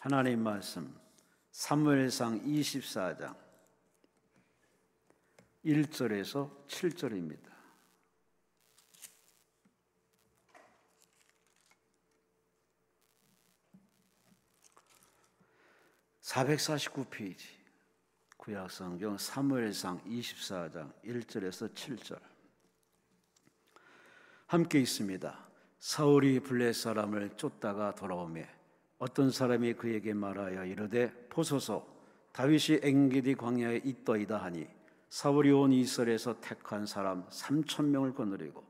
하나님 말씀 사무엘상 24장 1절에서 7절입니다. (449페이지) 구약성경 사무엘상 24장 1절에서 7절 함께 있습니다. 사울이 블레 사람을 쫓다가 돌아오매 어떤 사람이 그에게 말하여 이르되 보소서 다윗이 엔게디 광야에 있더이다 하니 사울이 온 이스라엘에서 택한 사람 3,000명을 거느리고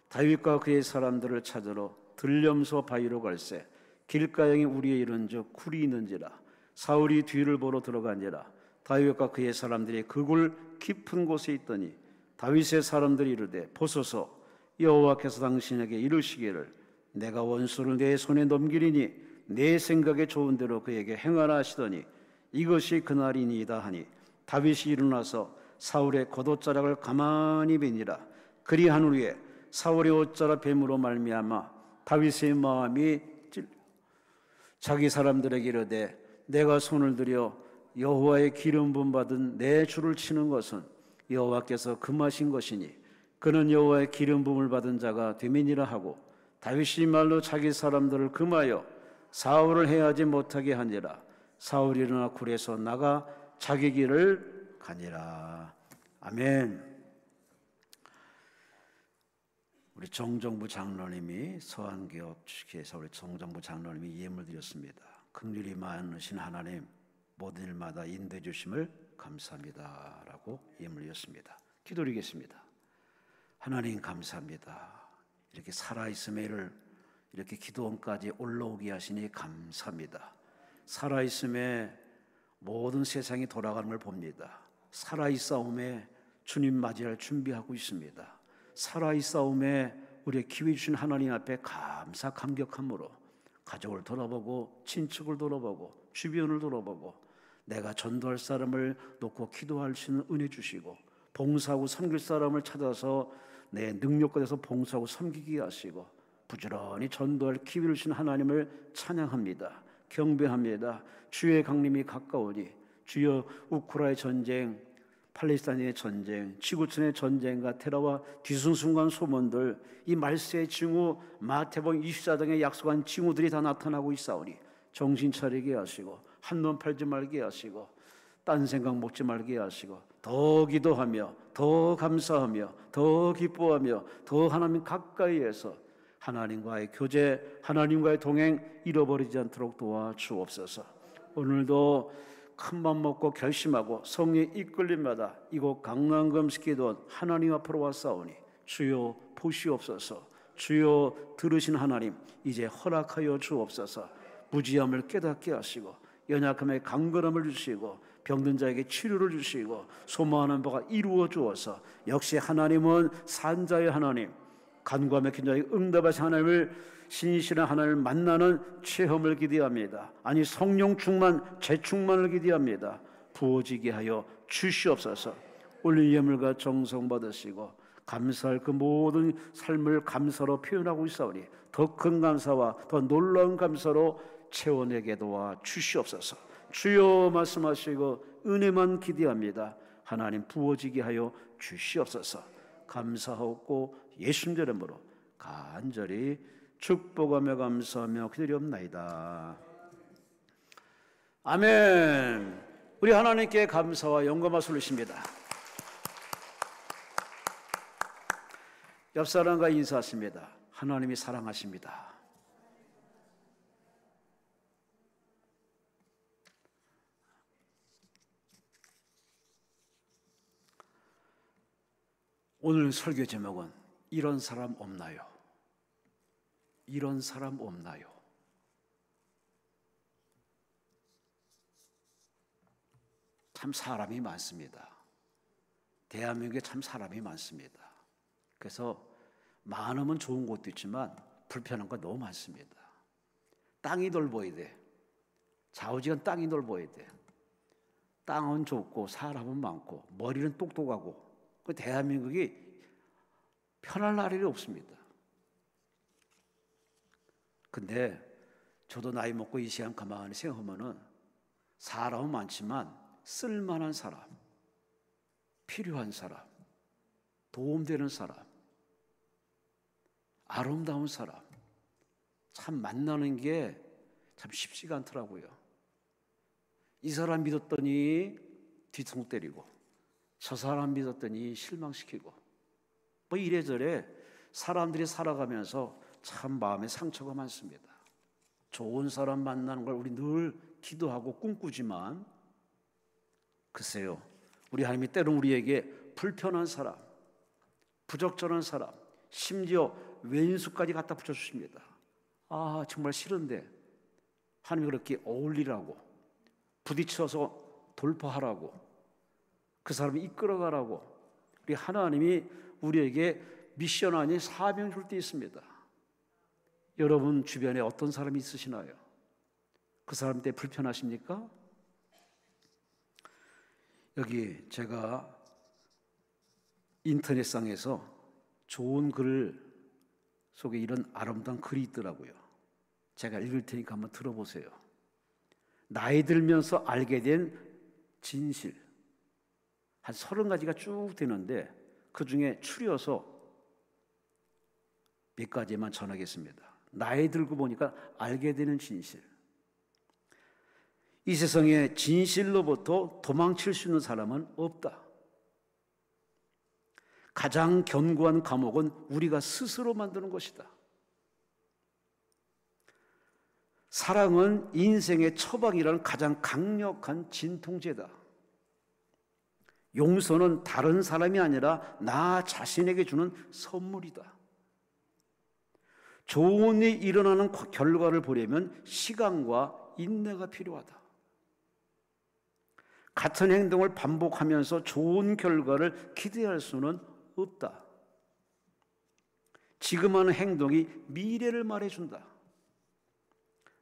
다윗과 그의 사람들을 찾으러 들렴소 바위로 갈새 길가형에 우리에 이른즉 굴이 있는지라 사울이 뒤를 보러 들어가니라 다윗과 그의 사람들이 그 굴 깊은 곳에 있더니 다윗의 사람들이 이르되 보소서 여호와께서 당신에게 이르시기를 내가 원수를 내 손에 넘기리니 내 생각에 좋은 대로 그에게 행하라 하시더니 이것이 그날이니이다 하니 다윗이 일어나서 사울의 겉옷자락을 가만히 베니라. 그리한 후에 사울의 옷자락 뱀으로 말미암아 다윗의 마음이 자기 사람들에게 이르되 내가 손을 들여 여호와의 기름 부음 받은 내 주를 치는 것은 여호와께서 금하신 것이니 그는 여호와의 기름 부음을 받은 자가 되매니라 하고 다윗이 말로 자기 사람들을 금하여 사울을 해하지 못하게 하니라. 사울이 일어나 굴에서 나가 자기 길을 가니라. 아멘. 우리 정정부 장로님이 서한개혁 주식회에서 우리 정정부 장로님이 예물 드렸습니다. 긍휼이 많으신 하나님 모든 일마다 인도해 주심을 감사합니다 라고 예물 드렸습니다. 기도드리겠습니다. 하나님 감사합니다. 이렇게 살아있음을 이렇게 기도원까지 올라오게 하시니 감사합니다. 살아있음에 모든 세상이 돌아가는 걸 봅니다. 살아있사움에 주님 맞이할 준비하고 있습니다. 살아있사움에 우리의 기회 주신 하나님 앞에 감사 감격함으로 가족을 돌아보고 친척을 돌아보고 주변을 돌아보고 내가 전도할 사람을 놓고 기도할 수 있는 은혜 주시고 봉사하고 섬길 사람을 찾아서 내 능력과 봉사하고 섬기게 하시고 부지런히 전도할 기회를 주신 하나님을 찬양합니다. 경배합니다. 주의 강림이 가까우니 주여 우크라이나 전쟁, 팔레스타인의 전쟁, 지구촌의 전쟁과 테러와 뒤숭숭한 소문들 이 말세의 징후 마태복음 24장에 약속한 징후들이 다 나타나고 있사오니 정신 차리게 하시고 한눈 팔지 말게 하시고 딴 생각 먹지 말게 하시고 더 기도하며 더 감사하며 더 기뻐하며 더 하나님 가까이에서 하나님과의 교제, 하나님과의 동행 잃어버리지 않도록 도와주옵소서. 오늘도 큰맘 먹고 결심하고 성령의 이끌림마다 이곳 강남금식기도원 하나님 앞으로 왔사오니 주여 보시옵소서. 주여 들으신 하나님 이제 허락하여 주옵소서. 무지함을 깨닫게 하시고 연약함에 강건함을 주시고 병든 자에게 치료를 주시고 소망하는 바가 이루어 주어서 역시 하나님은 산자의 하나님, 간구하 막힌 자에게 응답하신 하나님을 신이시는 하나님을 만나는 체험을 기대합니다. 아니 성령 충만, 재충만을 기대합니다. 부어지게 하여 주시옵소서. 올린 예물과 정성 받으시고 감사할 그 모든 삶을 감사로 표현하고 있사오니 더 큰 감사와 더 놀라운 감사로 채워내게 도와 주시옵소서. 주여 말씀하시고 은혜만 기대합니다. 하나님 부어지게 하여 주시옵소서. 감사하고 예수님 이름으로 간절히 축복하며 감사하며 기도리옵나이다. 아멘. 우리 하나님께 감사와 영광 말씀하십니다. 옆 사람과 인사하십니다. 하나님이 사랑하십니다. 오늘 설교 제목은 이런 사람 없나요? 이런 사람 없나요? 참 사람이 많습니다. 대한민국에 참 사람이 많습니다. 그래서 많으면 좋은 곳도 있지만 불편한 건 너무 많습니다. 땅이 넓어야 돼. 좌우지간 땅이 넓어야 돼. 땅은 좁고 사람은 많고 머리는 똑똑하고 그 대한민국이 편할 날이 없습니다. 근데 저도 나이 먹고 이 시간 가만히 생각하면은 사람은 많지만 쓸만한 사람, 필요한 사람, 도움되는 사람, 아름다운 사람 참 만나는 게 참 쉽지가 않더라고요. 이 사람 믿었더니 뒤통수 때리고 저 사람 믿었더니 실망시키고 뭐 이래저래 사람들이 살아가면서 참 마음에 상처가 많습니다. 좋은 사람 만나는 걸 우리 늘 기도하고 꿈꾸지만 글쎄요, 우리 하나님이 때로는 우리에게 불편한 사람, 부적절한 사람, 심지어 왼수까지 갖다 붙여주십니다. 아, 정말 싫은데 하나님이 그렇게 어울리라고, 부딪혀서 돌파하라고, 그 사람을 이끌어가라고 우리 하나님이 우리에게 미션 아닌 사명 줄 때 있습니다. 여러분 주변에 어떤 사람이 있으시나요? 그 사람 때 불편하십니까? 여기 제가 인터넷상에서 좋은 글 속에 이런 아름다운 글이 있더라고요. 제가 읽을 테니까 한번 들어보세요. 나이 들면서 알게 된 진실 한 30가지가 쭉 되는데 그 중에 추려서 몇 가지만 전하겠습니다. 나이 들고 보니까 알게 되는 진실. 이 세상에 진실로부터 도망칠 수 있는 사람은 없다. 가장 견고한 감옥은 우리가 스스로 만드는 것이다. 사랑은 인생의 처방이라는 가장 강력한 진통제다. 용서는 다른 사람이 아니라 나 자신에게 주는 선물이다. 좋은 일이 일어나는 결과를 보려면 시간과 인내가 필요하다. 같은 행동을 반복하면서 좋은 결과를 기대할 수는 없다. 지금 하는 행동이 미래를 말해준다.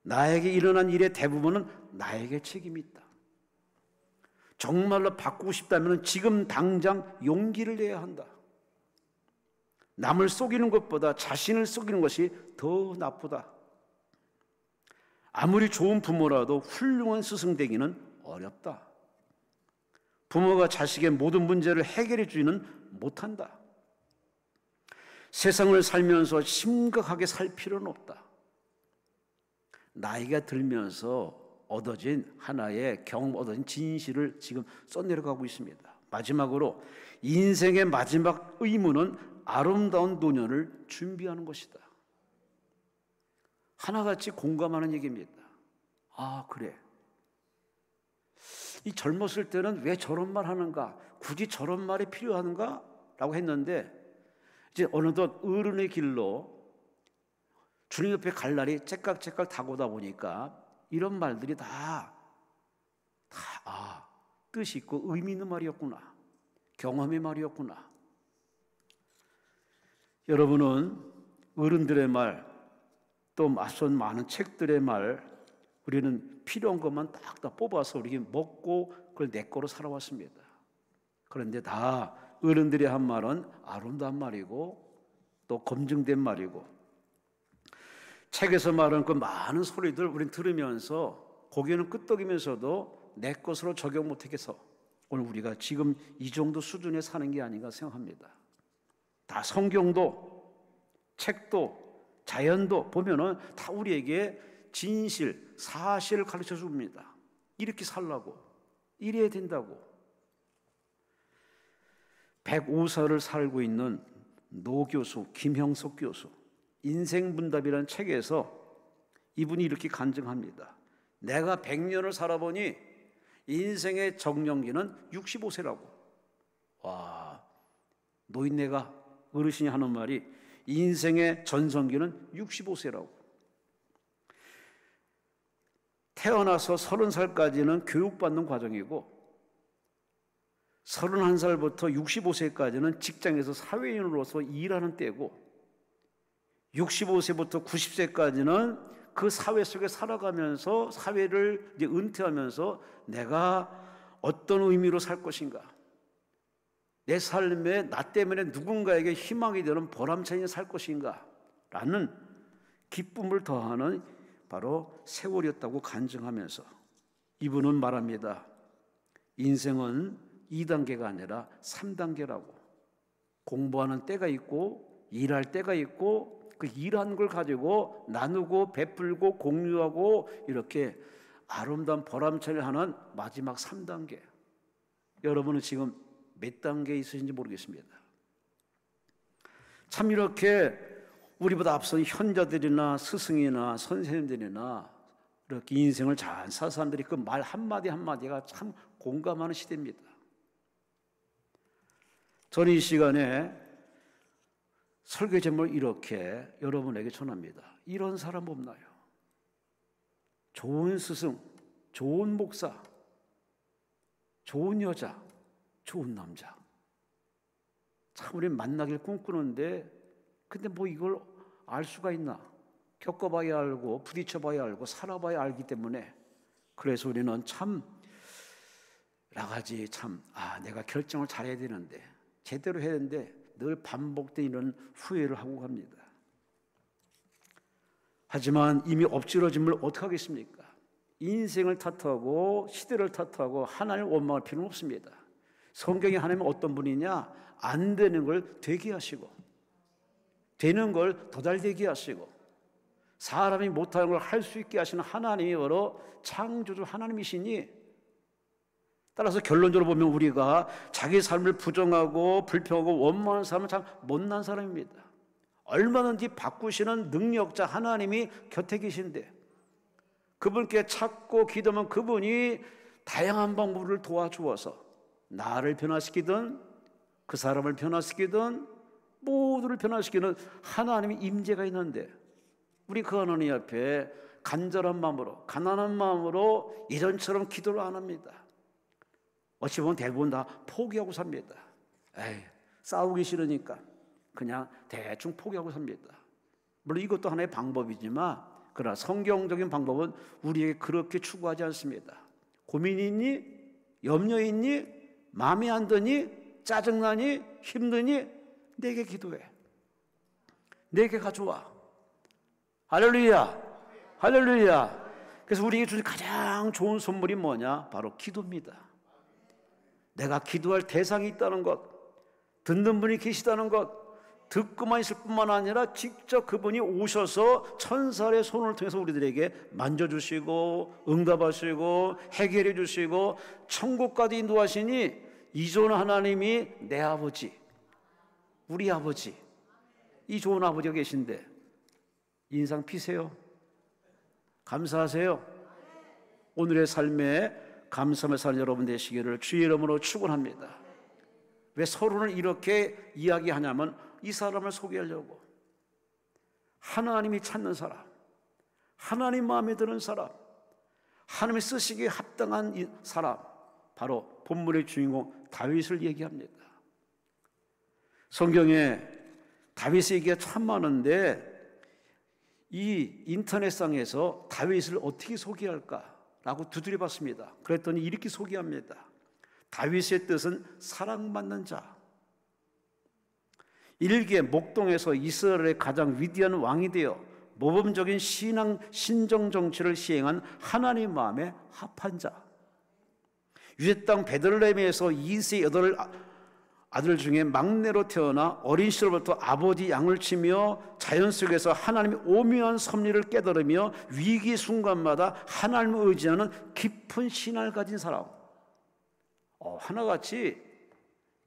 나에게 일어난 일의 대부분은 나에게 책임이 있다. 정말로 바꾸고 싶다면 지금 당장 용기를 내야 한다. 남을 속이는 것보다 자신을 속이는 것이 더 나쁘다. 아무리 좋은 부모라도 훌륭한 스승 되기는 어렵다. 부모가 자식의 모든 문제를 해결해 주지는 못한다. 세상을 살면서 심각하게 살 필요는 없다. 나이가 들면서 얻어진 하나의 경험, 얻어진 진실을 지금 써내려가고 있습니다. 마지막으로 인생의 마지막 의무는 아름다운 노년을 준비하는 것이다. 하나같이 공감하는 얘기입니다. 아, 그래. 이 젊었을 때는 왜 저런 말 하는가? 굳이 저런 말이 필요한가? 라고 했는데 이제 어느덧 어른의 길로 주님 옆에 갈 날이 째깍째깍 다가오다 보니까 이런 말들이 다 뜻이 있고 의미 있는 말이었구나. 경험의 말이었구나. 여러분은 어른들의 말, 또 맞선 많은 책들의 말, 우리는 필요한 것만 딱 뽑아서 우리가 먹고 그걸 내 거로 살아왔습니다. 그런데 다 어른들이 한 말은 아름다운 말이고 또 검증된 말이고 책에서 말하는 그 많은 소리들 우리는 들으면서 고개는 끄덕이면서도 내 것으로 적용 못하겠어. 오늘 우리가 지금 이 정도 수준에 사는 게 아닌가 생각합니다. 다 성경도 책도 자연도 보면은 다 우리에게 진실, 사실을 가르쳐 줍니다. 이렇게 살라고, 이래야 된다고. 105살을 살고 있는 노 교수, 김형석 교수, 인생분답이라는 책에서 이분이 이렇게 간증합니다. 내가 100년을 살아보니 인생의 정년기는 65세라고. 와, 노인네가 어르신이 하는 말이 인생의 전성기는 65세라고. 태어나서 30살까지는 교육받는 과정이고 31살부터 65세까지는 직장에서 사회인으로서 일하는 때고 65세부터 90세까지는 그 사회 속에 살아가면서 사회를 이제 은퇴하면서 내가 어떤 의미로 살 것인가, 내 삶에 나 때문에 누군가에게 희망이 되는 보람찬 인생 살 것인가 라는 기쁨을 더하는 바로 세월이었다고 간증하면서 이분은 말합니다. 인생은 2단계가 아니라 3단계라고. 공부하는 때가 있고 일할 때가 있고 그 일한 걸 가지고 나누고 베풀고 공유하고 이렇게 아름다운 보람차를 하는 마지막 3단계. 여러분은 지금 몇 단계에 있으신지 모르겠습니다. 참 이렇게 우리보다 앞선 현자들이나 스승이나 선생님들이나 이렇게 인생을 잘 산 사람들이 그 말 한마디 한마디가 참 공감하는 시대입니다. 저는 이 시간에 설교 제목을 이렇게 여러분에게 전합니다. 이런 사람 없나요? 좋은 스승, 좋은 목사, 좋은 여자, 좋은 남자. 참 우리 만나길 꿈꾸는데 근데 뭐 이걸 알 수가 있나? 겪어봐야 알고 부딪혀봐야 알고 살아봐야 알기 때문에 그래서 우리는 참 나가지 내가 결정을 잘해야 되는데 제대로 해야 되는데 늘 반복된 이런 후회를 하고 갑니다. 하지만 이미 엎질러짐을 어떻게 하겠습니까? 인생을 탓하고 시대를 탓하고 하나님을 원망할 필요는 없습니다. 성경에 하나님은 어떤 분이냐? 안 되는 걸 되게 하시고 되는 걸 더 잘 되게 하시고 사람이 못하는 걸 할 수 있게 하시는 하나님이 바로 창조주 하나님이시니 따라서 결론적으로 보면 우리가 자기 삶을 부정하고 불평하고 원망하는 사람은 참 못난 사람입니다. 얼마든지 바꾸시는 능력자 하나님이 곁에 계신데 그분께 찾고 기도하면 그분이 다양한 방법을 도와주어서 나를 변화시키든 그 사람을 변화시키든 모두를 변화시키는 하나님의 임재가 있는데 우리 그 하나님 앞에 간절한 마음으로 가난한 마음으로 예전처럼 기도를 안 합니다. 어찌 보면 대부분 다 포기하고 삽니다. 싸우기 싫으니까 그냥 대충 포기하고 삽니다. 물론 이것도 하나의 방법이지만 그러나 성경적인 방법은 우리에게 그렇게 추구하지 않습니다. 고민이 있니? 염려 있니? 마음에 안 드니? 짜증나니? 힘드니? 내게 기도해. 내게 가져와. 할렐루야. 할렐루야. 그래서 우리에게 주는 가장 좋은 선물이 뭐냐? 바로 기도입니다. 내가 기도할 대상이 있다는 것, 듣는 분이 계시다는 것, 듣고만 있을 뿐만 아니라 직접 그분이 오셔서 천사의 손을 통해서 우리들에게 만져주시고 응답하시고 해결해 주시고 천국까지 인도하시니 이 좋은 하나님이 내 아버지, 우리 아버지, 이 좋은 아버지가 계신데 인상 피세요? 감사하세요? 오늘의 삶에 감사하며 사는 여러분 되시기를 주의 이름으로 축원합니다. 왜 서로를 이렇게 이야기하냐면 이 사람을 소개하려고 하나님이 찾는 사람, 하나님 마음에 드는 사람, 하나님이 쓰시기에 합당한 이 사람, 바로 본문의 주인공 다윗을 얘기합니다. 성경에 다윗의 얘기가 참 많은데 이 인터넷상에서 다윗을 어떻게 소개할까라고 두드려봤습니다. 그랬더니 이렇게 소개합니다. 다윗의 뜻은 사랑받는 자. 일개 목동에서 이스라엘의 가장 위대한 왕이 되어 모범적인 신앙 신정 정치를 시행한 하나님 마음에 합한 자. 유대 땅 베들레헴에서 2세 8 아들 중에 막내로 태어나 어린 시절부터 아버지 양을 치며 자연 속에서 하나님의 오묘한 섭리를 깨달으며 위기 순간마다 하나님을 의지하는 깊은 신앙을 가진 사람. 하나같이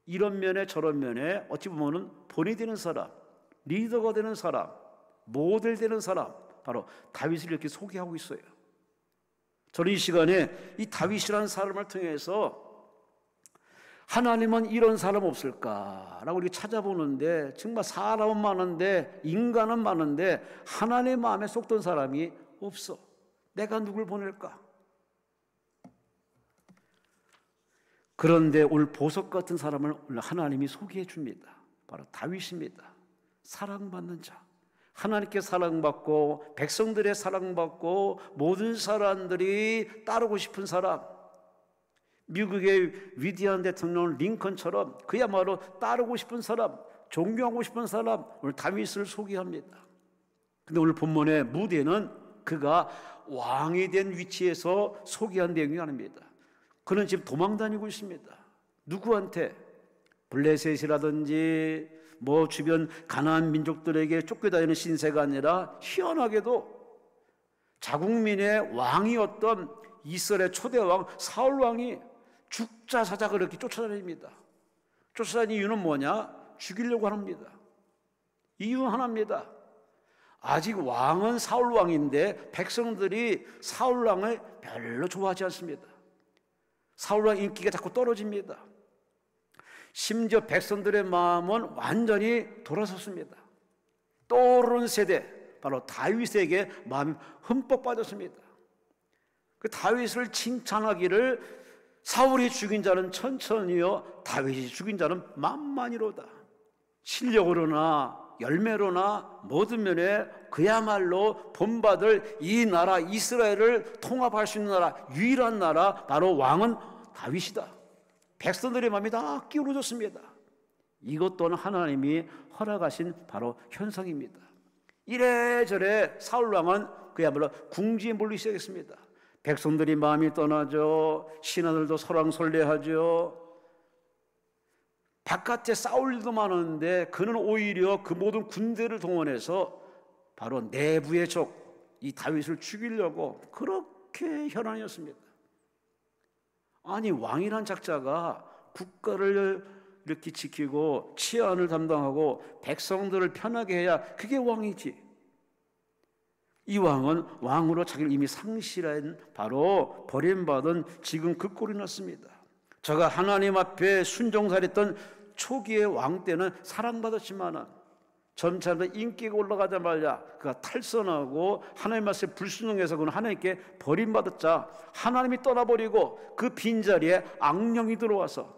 이런 면에 저런 면에 어찌 보면 본이 되는 사람, 리더가 되는 사람, 모델 되는 사람, 바로 다윗을 이렇게 소개하고 있어요. 저는 이 시간에 이 다윗이라는 사람을 통해서 하나님은 이런 사람 없을까라고 이렇게 찾아보는데 정말 사람은 많은데 인간은 많은데 하나님의 마음에 속던 사람이 없어. 내가 누굴 보낼까? 그런데 오늘 보석 같은 사람을 하나님이 소개해 줍니다. 바로 다윗입니다. 사랑받는 자. 하나님께 사랑받고 백성들의 사랑받고 모든 사람들이 따르고 싶은 사람. 미국의 위대한 대통령 링컨처럼 그야말로 따르고 싶은 사람, 존경하고 싶은 사람, 오늘 다윗을 소개합니다. 근데 오늘 본문의 무대는 그가 왕이 된 위치에서 소개한 내용이 아닙니다. 그는 지금 도망 다니고 있습니다. 누구한테? 블레셋이라든지 주변 가나안 민족들에게 쫓겨다니는 신세가 아니라 희한하게도 자국민의 왕이었던 이스라엘 초대왕 사울 왕이 죽자 사자 그렇게 쫓아다닙니다. 쫓아다니는 이유는 뭐냐? 죽이려고 합니다. 이유는 하나입니다. 아직 왕은 사울 왕인데 백성들이 사울 왕을 별로 좋아하지 않습니다. 사울 왕 인기가 자꾸 떨어집니다. 심지어 백성들의 마음은 완전히 돌아섰습니다. 떠오르는 세대, 바로 다윗에게 마음이 흠뻑 빠졌습니다. 그 다윗을 칭찬하기를 사울이 죽인 자는 천천히요, 다윗이 죽인 자는 만만이로다. 실력으로나 열매로나 모든 면에 그야말로 본받을 이 나라 이스라엘을 통합할 수 있는 나라, 유일한 나라, 바로 왕은 다윗이다. 백성들의 마음이 다 기울어졌습니다. 이것 또한 하나님이 허락하신 바로 현상입니다. 이래저래 사울왕은 그야말로 궁지에 몰리기 시작했습니다. 백성들이 마음이 떠나죠. 신하들도 설왕설래하죠. 바깥에 싸울 일도 많은데 그는 오히려 그 모든 군대를 동원해서 바로 내부의 적, 이 다윗을 죽이려고 그렇게 혈안이었습니다. 아니, 왕이란 작자가 국가를 이렇게 지키고 치안을 담당하고 백성들을 편하게 해야 그게 왕이지. 이 왕은 왕으로 자기를 이미 상실한, 바로 버림받은 지금 그 꼴이 났습니다. 저가 하나님 앞에 순종살했던 초기의 왕 때는 사랑받았지만 점차 인기가 올라가자마자 그가 탈선하고 하나님 말씀에 불순종해서 그는 하나님께 버림받았자 하나님이 떠나버리고 그 빈자리에 악령이 들어와서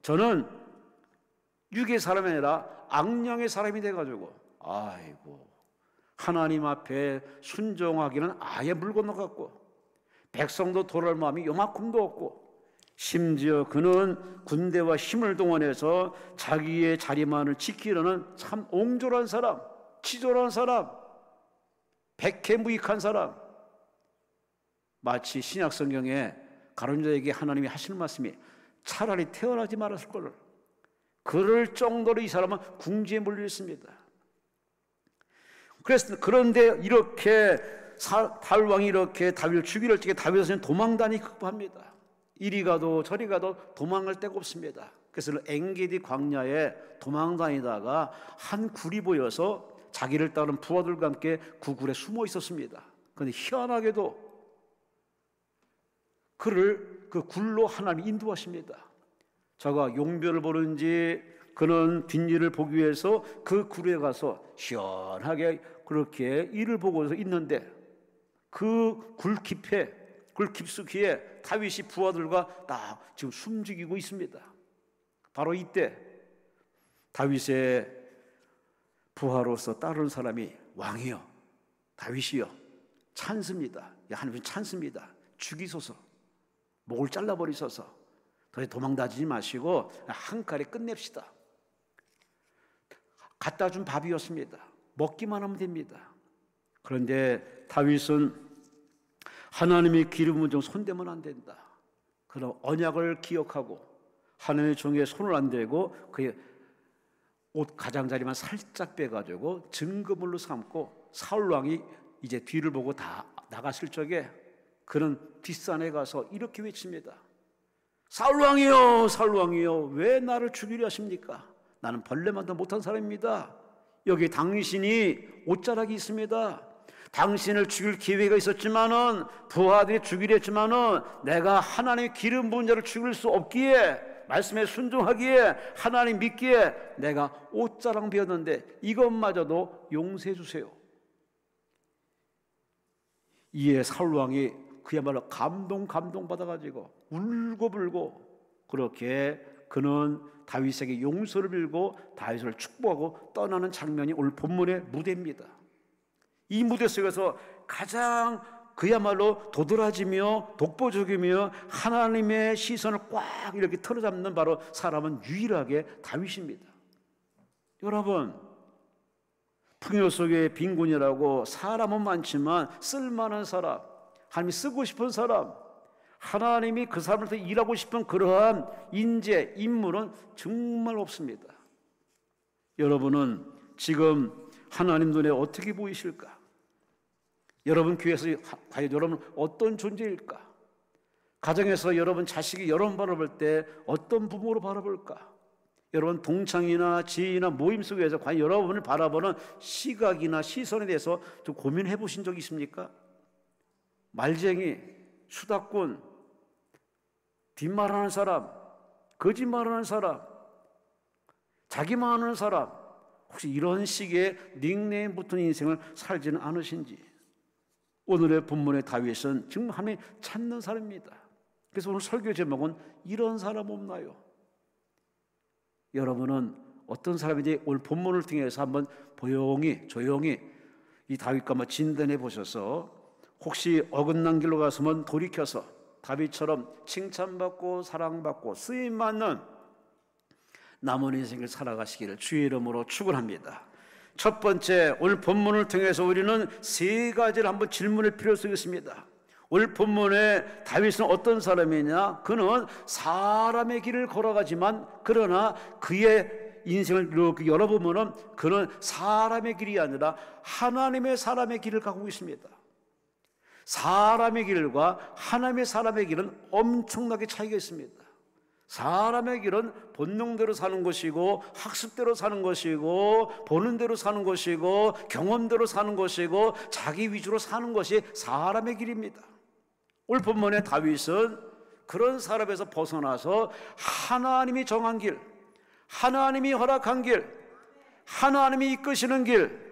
저는 육의 사람이 아니라 악령의 사람이 돼가지고 아이고, 하나님 앞에 순종하기는 아예 물 건너갔고 백성도 돌아올 마음이 요만큼도 없고 심지어 그는 군대와 힘을 동원해서 자기의 자리만을 지키려는 참 옹졸한 사람, 치졸한 사람, 백해무익한 사람. 마치 신약 성경에 가룟 자에게 하나님이 하시는 말씀이 차라리 태어나지 말았을 걸. 그럴 정도로 이 사람은 궁지에 몰려 있습니다. 그런데 이렇게 사울 왕이 이렇게 다윗을 죽이려 적에 다윗은 도망다니 급합니다. 이리 가도 저리 가도 도망갈 데가 없습니다. 그래서 엔게디 광야에 도망다니다가 한 굴이 보여서 자기를 따르는 부하들과 함께 그 굴에 숨어 있었습니다. 그런데 희한하게도 그를 그 굴로 하나님이 인도하십니다. 저가 용변을 보는지 그는 뒷일을 보기 위해서 그 굴에 가서 시원하게 그렇게 이를 보고서 있는데 그 굴 깊숙이에 다윗이 부하들과 딱 지금 숨죽이고 있습니다. 바로 이때 다윗의 부하로서 따르는 사람이 왕이여, 다윗이여, 찬습니다. 하나님 찬습니다. 죽이소서, 목을 잘라버리소서. 더 이상 도망다니지 마시고 한 칼에 끝냅시다. 갖다 준 밥이었습니다. 먹기만 하면 됩니다. 그런데 다윗은 하나님의 기름은 좀 손대면 안 된다. 그럼 언약을 기억하고 하나님의 종에 손을 안 대고 그의 옷 가장자리만 살짝 빼가지고 증거물로 삼고 사울 왕이 이제 뒤를 보고 다 나갔을 적에 그는 뒷산에 가서 이렇게 외칩니다. 사울 왕이요, 사울 왕이요, 왜 나를 죽이려 하십니까? 나는 벌레만도 못한 사람입니다. 여기 당신이 옷자락이 있습니다. 당신을 죽일 기회가 있었지만은 부하들이 죽이려 했지만은 내가 하나님의 기름 부은 자를 죽일 수 없기에, 말씀에 순종하기에, 하나님 믿기에 내가 옷자랑 비었는데 이것마저도 용서해 주세요. 이에 사울 왕이 그야말로 감동 받아가지고 울고불고 그렇게 그는 다윗에게 용서를 빌고 다윗을 축복하고 떠나는 장면이 오늘 본문의 무대입니다. 이 무대 속에서 가장 그야말로 도드라지며 독보적이며 하나님의 시선을 꽉 이렇게 틀어잡는 바로 사람은 유일하게 다윗입니다. 여러분, 풍요 속의 빈곤이라고 사람은 많지만 쓸만한 사람, 하나님이 쓰고 싶은 사람, 하나님이 그 사람을 통해 일하고 싶은 그러한 인재, 인물은 정말 없습니다. 여러분은 지금 하나님 눈에 어떻게 보이실까? 여러분 교회에서 과연 여러분은 어떤 존재일까? 가정에서 여러분 자식이 여러분 바라볼 때 어떤 부모로 바라볼까? 여러분 동창이나 지인이나 모임 속에서 과연 여러분을 바라보는 시각이나 시선에 대해서 좀 고민해 보신 적 있습니까? 말쟁이, 수다꾼, 뒷말하는 사람, 거짓말하는 사람, 자기만 하는 사람, 혹시 이런 식의 닉네임 붙은 인생을 살지는 않으신지? 오늘의 본문의 다윗은 지금 하나님 찾는 사람입니다. 그래서 오늘 설교 제목은 이런 사람 없나요? 여러분은 어떤 사람인지 오늘 본문을 통해서 한번 조용히 이 다윗과 한번 진단해 보셔서 혹시 어긋난 길로 가서면 돌이켜서 다윗처럼 칭찬받고 사랑받고 쓰임받는 남은 인생을 살아가시기를 주의 이름으로 축원합니다. 첫 번째, 오늘 본문을 통해서 우리는 세 가지를 한번 질문할 필요성이 있습니다. 오늘 본문에 다윗은 어떤 사람이냐? 그는 사람의 길을 걸어가지만 그러나 그의 인생을 이렇게 열어보면 그는 사람의 길이 아니라 하나님의 사람의 길을 가고 있습니다. 사람의 길과 하나님의 사람의 길은 엄청나게 차이가 있습니다. 사람의 길은 본능대로 사는 것이고 학습대로 사는 것이고 보는 대로 사는 것이고 경험대로 사는 것이고 자기 위주로 사는 것이 사람의 길입니다. 오늘 본문의 다윗은 그런 사람에서 벗어나서 하나님이 정한 길, 하나님이 허락한 길, 하나님이 이끄시는 길,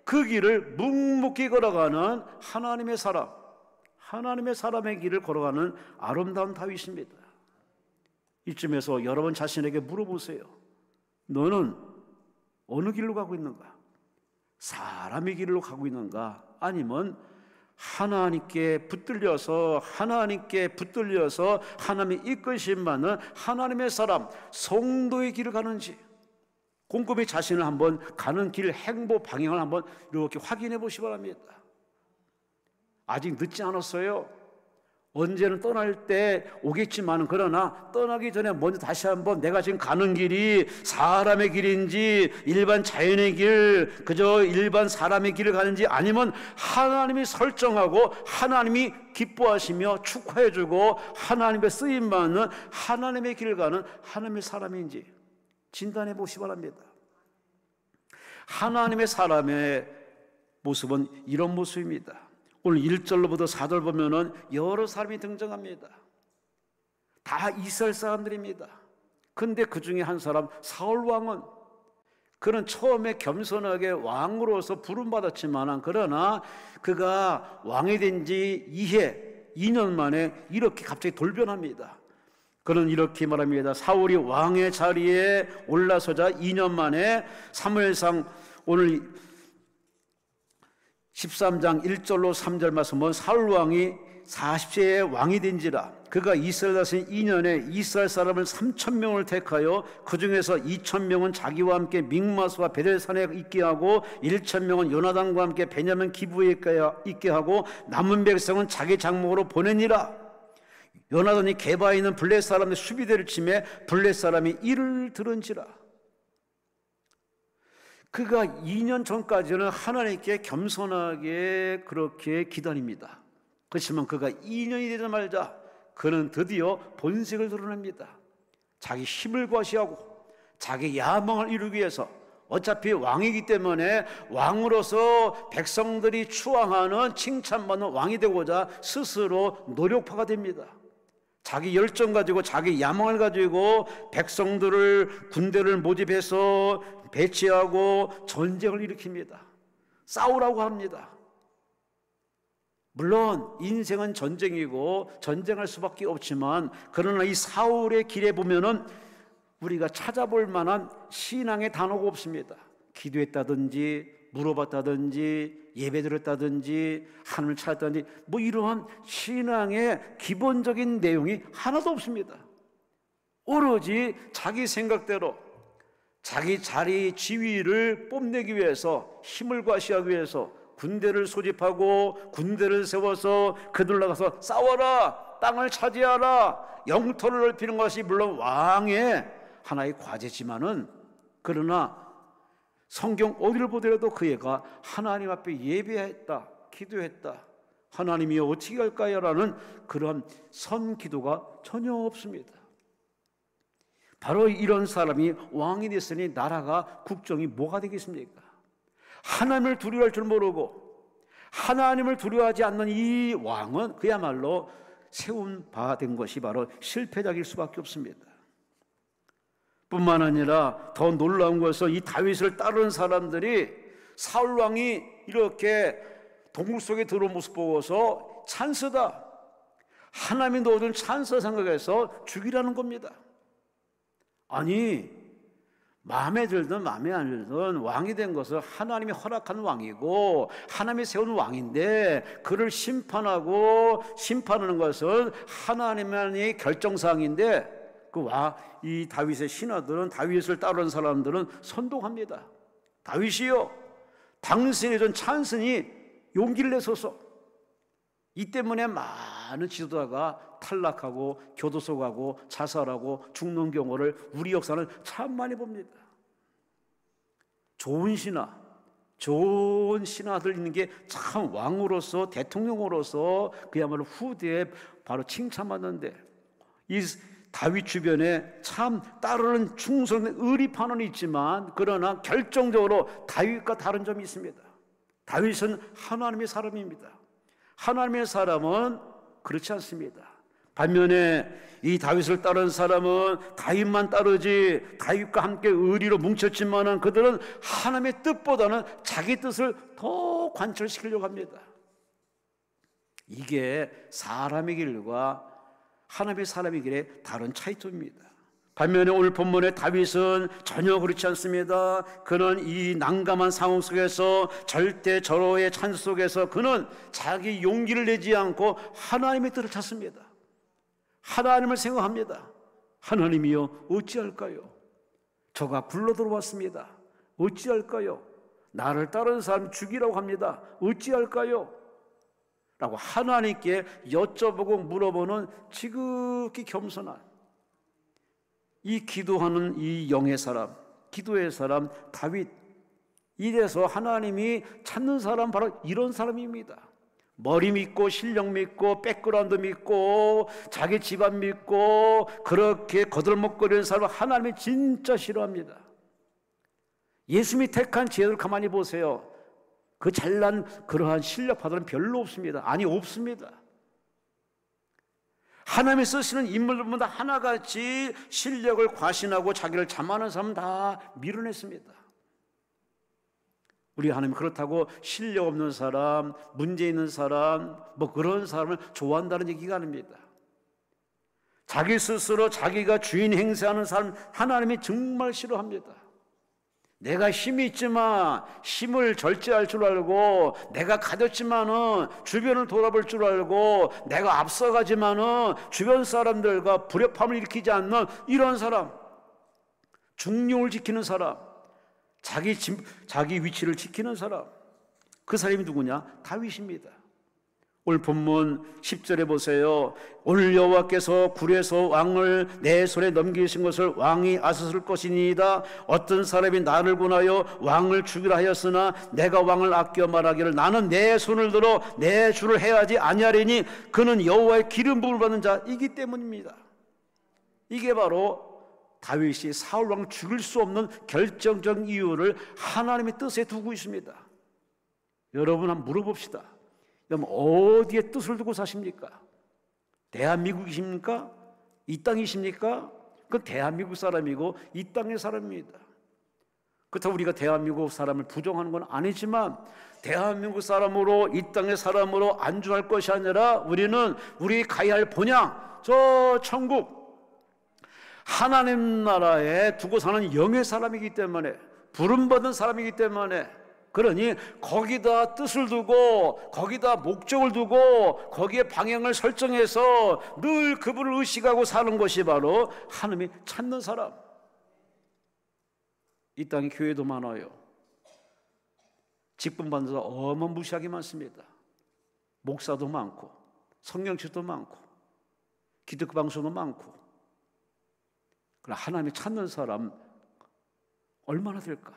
그 길을 묵묵히 걸어가는 하나님의 사람, 하나님의 사람의 길을 걸어가는 아름다운 다윗입니다. 이쯤에서 여러분 자신에게 물어보세요. 너는 어느 길로 가고 있는가? 사람의 길로 가고 있는가? 아니면 하나님께 붙들려서 하나님의 이끄심 받는 하나님의 사람, 성도의 길을 가는지 꼼꼼히 자신을 한번 가는 길 행보 방향을 한번 이렇게 확인해 보시기 바랍니다. 아직 늦지 않았어요. 언제는 떠날 때 오겠지만 그러나 떠나기 전에 먼저 다시 한번 내가 지금 가는 길이 사람의 길인지 일반 자연의 길, 그저 일반 사람의 길을 가는지 아니면 하나님이 설정하고 하나님이 기뻐하시며 축하해주고 하나님의 쓰임받는 하나님의 길을 가는 하나님의 사람인지 진단해 보시기 바랍니다. 하나님의 사람의 모습은 이런 모습입니다. 오늘 1절로부터 4절 보면은 여러 사람이 등장합니다. 다 이스라엘 사람들입니다. 근데 그 중에 한 사람 사울 왕은 그는 처음에 겸손하게 왕으로서 부름받았지만 그러나 그가 왕이 된 지 2년 만에 이렇게 갑자기 돌변합니다. 그는 이렇게 말합니다. 사울이 왕의 자리에 올라서자 2년 만에 사무엘상 오늘 13장 1절로 3절 말씀은 사울 왕이 40세에 왕이 된지라 그가 이스라엘 다스린 2년에 이스라엘 사람을 3,000명을 택하여 그 중에서 2,000명은 자기와 함께 믹마스와 베델산에 있게 하고 1,000명은 요나단과 함께 베냐민 기브에 있게 하고 남은 백성은 자기 장목으로 보내니라. 요나단이 게바에 있는 블렛 사람의 수비대를 치매 블렛 사람이 이를 들은지라. 그가 2년 전까지는 하나님께 겸손하게 그렇게 기다립니다. 그렇지만 그가 2년이 되자마자 그는 드디어 본색을 드러냅니다. 자기 힘을 과시하고 자기 야망을 이루기 위해서 어차피 왕이기 때문에 왕으로서 백성들이 추앙하는 칭찬받는 왕이 되고자 스스로 노력파가 됩니다. 자기 열정 가지고 자기 야망을 가지고 백성들을 군대를 모집해서 배치하고 전쟁을 일으킵니다. 싸우라고 합니다. 물론 인생은 전쟁이고 전쟁할 수밖에 없지만 그러나 이 사울의 길에 보면은 우리가 찾아볼 만한 신앙의 단어가 없습니다. 기도했다든지 물어봤다든지 예배드렸다든지 하나님을 찾았다든지 뭐 이러한 신앙의 기본적인 내용이 하나도 없습니다. 오로지 자기 생각대로 자기 자리 지위를 뽐내기 위해서, 힘을 과시하기 위해서 군대를 소집하고 군대를 세워서 그들 나가서 싸워라, 땅을 차지하라, 영토를 넓히는 것이 물론 왕의 하나의 과제지만은, 그러나 성경 어디를 보더라도 그 애가 하나님 앞에 예배했다, 기도했다, 하나님이 어떻게 할까요? 라는 그런 선기도가 전혀 없습니다. 바로 이런 사람이 왕이 됐으니 나라가, 국정이 뭐가 되겠습니까? 하나님을 두려워할 줄 모르고 하나님을 두려워하지 않는 이 왕은 그야말로 세운 바 된 것이 바로 실패작일 수밖에 없습니다. 뿐만 아니라 더 놀라운 것은 이 다윗을 따르는 사람들이 사울 왕이 이렇게 동굴 속에 들어온 모습 보고서 찬스다, 하나님이 넣어준 찬스 생각해서 죽이라는 겁니다. 아니, 마음에 들든 마음에 안 들든 왕이 된 것은 하나님이 허락한 왕이고 하나님이 세운 왕인데, 그를 심판하는 것은 하나님의 결정사항인데, 이 다윗의 신하들은, 다윗을 따르는 사람들은 선동합니다. 다윗이요, 당신이 준 찬스니 용기를 내소서. 이 때문에 많은 지도자가 탈락하고 교도소 가고 자살하고 죽는 경우를 우리 역사는 참 많이 봅니다. 좋은 신하들 있는 게 참 왕으로서, 대통령으로서 그야말로 후대에 바로 칭찬받는데, 이 다윗 주변에 참 따르는 충성된 의리파는 있지만, 그러나 결정적으로 다윗과 다른 점이 있습니다. 다윗은 하나님의 사람입니다. 하나님의 사람은 그렇지 않습니다. 반면에 이 다윗을 따르는 사람은 다윗만 따르지, 다윗과 함께 의리로 뭉쳤지만은 그들은 하나님의 뜻보다는 자기 뜻을 더 관철시키려고 합니다. 이게 사람의 길과 하나님의 사람의 길의 다른 차이점입니다. 반면에 오늘 본문의 다윗은 전혀 그렇지 않습니다. 그는 이 난감한 상황 속에서, 절대 절호의 찬스 속에서 그는 자기 용기를 내지 않고 하나님의 뜻을 찾습니다. 하나님을 생각합니다. 하나님이여 어찌할까요? 저가 굴러 들어왔습니다. 어찌할까요? 나를 따르는 사람 죽이라고 합니다. 어찌할까요? 라고 하나님께 여쭤보고 물어보는 지극히 겸손한, 이 기도하는 이 영의 사람, 기도의 사람 다윗, 이래서 하나님이 찾는 사람 바로 이런 사람입니다. 머리 믿고 실력 믿고 백그라운드 믿고 자기 집안 믿고 그렇게 거들먹거리는 사람은 하나님이 진짜 싫어합니다. 예수님이 택한 제자들 가만히 보세요. 그 잘난 그러한 실력파들은 별로 없습니다. 아니, 없습니다. 하나님이 쓰시는 인물들보다 하나같이 실력을 과신하고 자기를 자만하는 사람은 다 밀어냈습니다. 우리 하나님 그렇다고 실력 없는 사람, 문제 있는 사람, 그런 사람을 좋아한다는 얘기가 아닙니다. 자기 스스로 자기가 주인 행세하는 사람 하나님이 정말 싫어합니다. 내가 힘이 있지만 힘을 절제할 줄 알고, 내가 가졌지만은 주변을 돌아볼 줄 알고, 내가 앞서가지만은 주변 사람들과 불협화음을 일으키지 않는 이런 사람, 중용을 지키는 사람, 자기 위치를 지키는 사람, 그 사람이 누구냐? 다윗입니다. 오늘 본문 10절에 보세요. 오늘 여호와께서 굴에서 왕을 내 손에 넘기신 것을 왕이 아셨을 것이니이다. 어떤 사람이 나를 권하여 왕을 죽이라 하였으나 내가 왕을 아껴 말하기를 나는 내 손을 들어 내 주를 해하지 아니하리니 그는 여호와의 기름 부음을 받는 자이기 때문입니다. 이게 바로 다윗이 사울 왕을 죽일 수 없는 결정적 이유를 하나님의 뜻에 두고 있습니다. 여러분 한번 물어봅시다. 여러분 어디에 뜻을 두고 사십니까? 대한민국이십니까? 이 땅이십니까? 그건 대한민국 사람이고 이 땅의 사람입니다. 그렇다고 우리가 대한민국 사람을 부정하는 건 아니지만, 대한민국 사람으로, 이 땅의 사람으로 안주할 것이 아니라 우리는 우리 가야 할 본향, 저 천국, 하나님 나라에 두고 사는 영의 사람이기 때문에, 부름받은 사람이기 때문에, 그러니 거기다 뜻을 두고 거기다 목적을 두고 거기에 방향을 설정해서 늘 그분을 의식하고 사는 것이 바로 하나님이 찾는 사람. 이 땅에 교회도 많아요. 직분 받는 사람 어마무시하게 많습니다. 목사도 많고 성경책도 많고 기독교 방송도 많고. 그러나 하나님을 찾는 사람 얼마나 될까?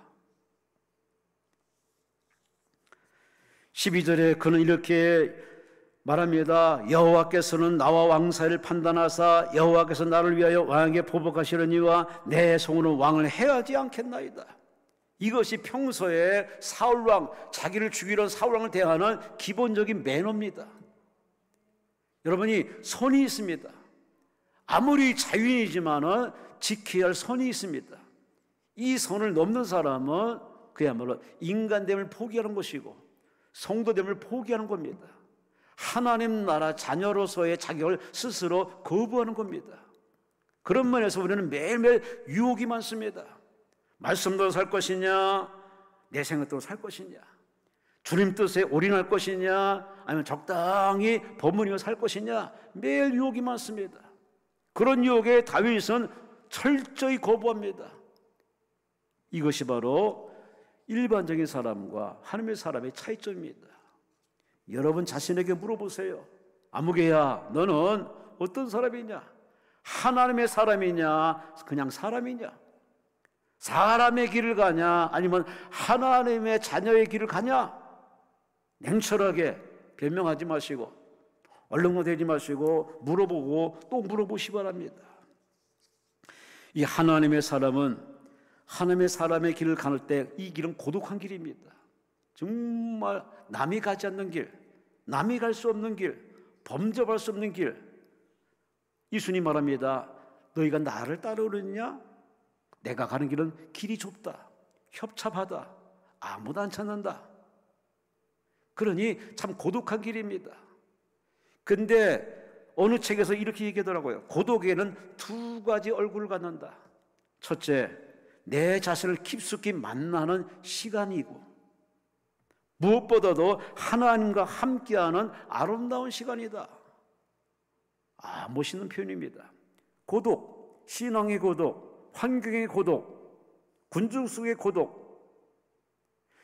12절에 그는 이렇게 말합니다. 여호와께서는 나와 왕 사이를 판단하사 여호와께서 나를 위하여 왕에게 보복하시려니와 내 성으로 왕을 해하지 않겠나이다. 이것이 평소에 사울왕, 자기를 죽이려 사울왕을 대하는 기본적인 매너입니다. 여러분이 선이 있습니다. 아무리 자유인이지만은 지켜야 할 선이 있습니다. 이 선을 넘는 사람은 그야말로 인간됨을 포기하는 것이고 성도됨을 포기하는 겁니다. 하나님 나라 자녀로서의 자격을 스스로 거부하는 겁니다. 그런 면에서 우리는 매일매일 유혹이 많습니다. 말씀대로 살 것이냐, 내 생각대로 살 것이냐, 주님 뜻에 올인할 것이냐, 아니면 적당히 법문이며 살 것이냐, 매일 유혹이 많습니다. 그런 유혹에 다윗은 철저히 거부합니다. 이것이 바로 일반적인 사람과 하나님의 사람의 차이점입니다. 여러분 자신에게 물어보세요. 아무개야, 너는 어떤 사람이냐? 하나님의 사람이냐, 그냥 사람이냐? 사람의 길을 가냐, 아니면 하나님의 자녀의 길을 가냐? 냉철하게 변명하지 마시고 얼렁거리지 마시고 물어보고 또 물어보시 바랍니다. 이 하나님의 사람은 하나님의 사람의 길을 가는 때 이 길은 고독한 길입니다. 정말 남이 가지 않는 길, 남이 갈 수 없는 길, 범접할 수 없는 길. 예수님 말합니다. 너희가 나를 따르느냐? 내가 가는 길은 길이 좁다, 협잡하다, 아무도 안 찾는다. 그러니 참 고독한 길입니다. 근데 어느 책에서 이렇게 얘기하더라고요. 고독에는 두 가지 얼굴을 갖는다. 첫째, 내 자신을 깊숙이 만나는 시간이고, 무엇보다도 하나님과 함께하는 아름다운 시간이다. 멋있는 표현입니다. 고독, 신앙의 고독, 환경의 고독, 군중 속의 고독.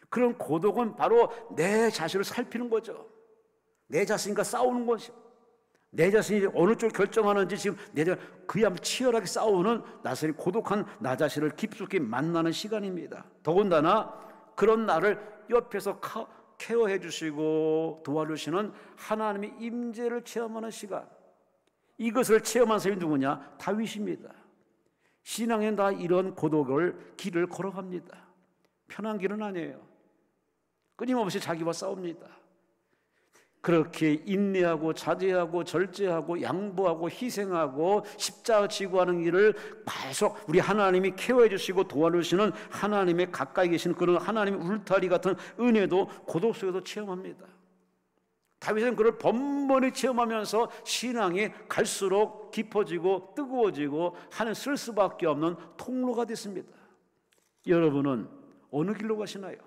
그런 고독은 바로 내 자신을 살피는 거죠. 내 자신과 싸우는 것이, 내 자신이 어느 쪽 결정하는지 지금 내가 그야말로 치열하게 싸우는 나선이 고독한 나 자신을 깊숙이 만나는 시간입니다. 더군다나 그런 나를 옆에서 케어해 주시고 도와주시는 하나님의 임재를 체험하는 시간. 이것을 체험한 사람이 누구냐? 다윗입니다. 신앙에 다 이런 고독을 길을 걸어갑니다. 편한 길은 아니에요. 끊임없이 자기와 싸웁니다. 그렇게 인내하고 자제하고 절제하고 양보하고 희생하고 십자가 지고 하는 일을 계속 우리 하나님이 케어해 주시고 도와주시는 하나님의 가까이 계신 그런 하나님의 울타리 같은 은혜도 고독 속에서 체험합니다. 다윗은 그걸 번번이 체험하면서 신앙이 갈수록 깊어지고 뜨거워지고 하는 쓸 수밖에 없는 통로가 됐습니다. 여러분은 어느 길로 가시나요?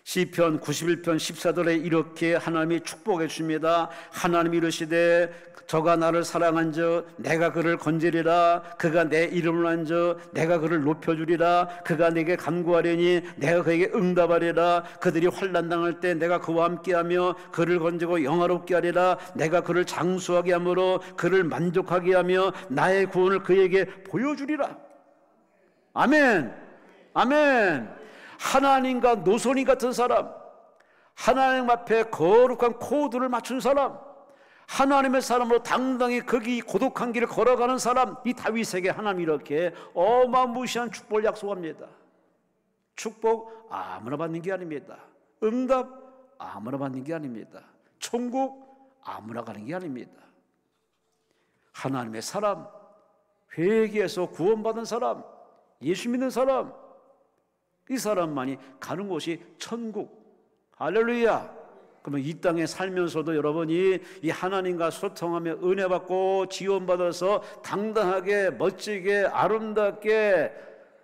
시편 91편 14절에 이렇게 하나님이 축복해 주십니다. 하나님이 이르시되 저가 나를 사랑한즉 내가 그를 건지리라. 그가 내 이름을 안즉 내가 그를 높여주리라. 그가 내게 간구하려니 내가 그에게 응답하리라. 그들이 환난 당할 때 내가 그와 함께하며 그를 건지고 영화롭게 하리라. 내가 그를 장수하게 함으로 그를 만족하게 하며 나의 구원을 그에게 보여주리라. 아멘, 아멘. 하나님과 노선이 같은 사람, 하나님 앞에 거룩한 코드를 맞춘 사람, 하나님의 사람으로 당당히 거기 고독한 길을 걸어가는 사람, 이 다윗에게 하나님이 이렇게 어마무시한 축복을 약속합니다. 축복 아무나 받는 게 아닙니다. 응답 아무나 받는 게 아닙니다. 천국 아무나 가는 게 아닙니다. 하나님의 사람, 회개해서 구원받은 사람, 예수 믿는 사람, 이 사람만이 가는 곳이 천국. 할렐루야. 그러면 이 땅에 살면서도 여러분이 이 하나님과 소통하며 은혜 받고 지원받아서 당당하게 멋지게 아름답게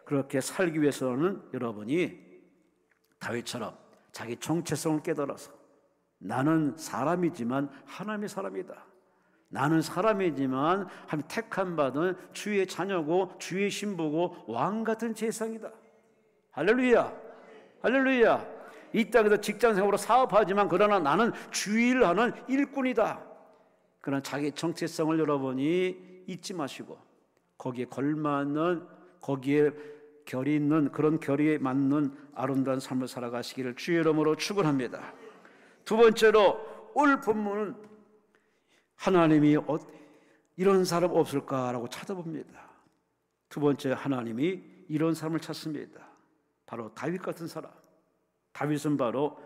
그렇게 살기 위해서는 여러분이 다윗처럼 자기 정체성을 깨달아서 나는 사람이지만 하나님의 사람이다. 나는 사람이지만 하나님 택함 받은 주의 자녀고 주의 신부고 왕 같은 재상이다. 할렐루야, 할렐루야. 이 땅에서 직장생활로 사업하지만 그러나 나는 주의 일을 하는 일꾼이다. 그러나 자기 정체성을 여러분이 잊지 마시고 거기에 걸맞는, 거기에 결이 있는, 그런 결의에 맞는 아름다운 삶을 살아가시기를 주의 이름으로 축원합니다. 두 번째로 오늘 본문은 하나님이 이런 사람 없을까라고 찾아봅니다. 두 번째, 하나님이 이런 사람을 찾습니다. 바로 다윗 같은 사람. 다윗은 바로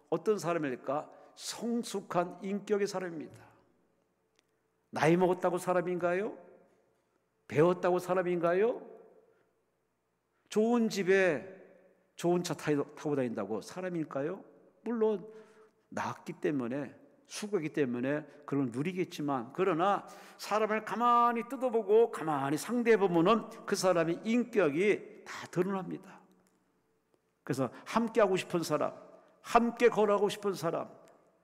어떤 사람일까? 성숙한 인격의 사람입니다. 나이 먹었다고 사람인가요? 배웠다고 사람인가요? 좋은 집에 좋은 차 타고 다닌다고 사람일까요? 물론 낳았기 때문에, 수고했기 때문에 그런 걸 누리겠지만, 그러나 사람을 가만히 뜯어보고 가만히 상대해보면 그 사람의 인격이 다 드러납니다. 그래서 함께하고 싶은 사람, 함께 걸어가고 싶은 사람,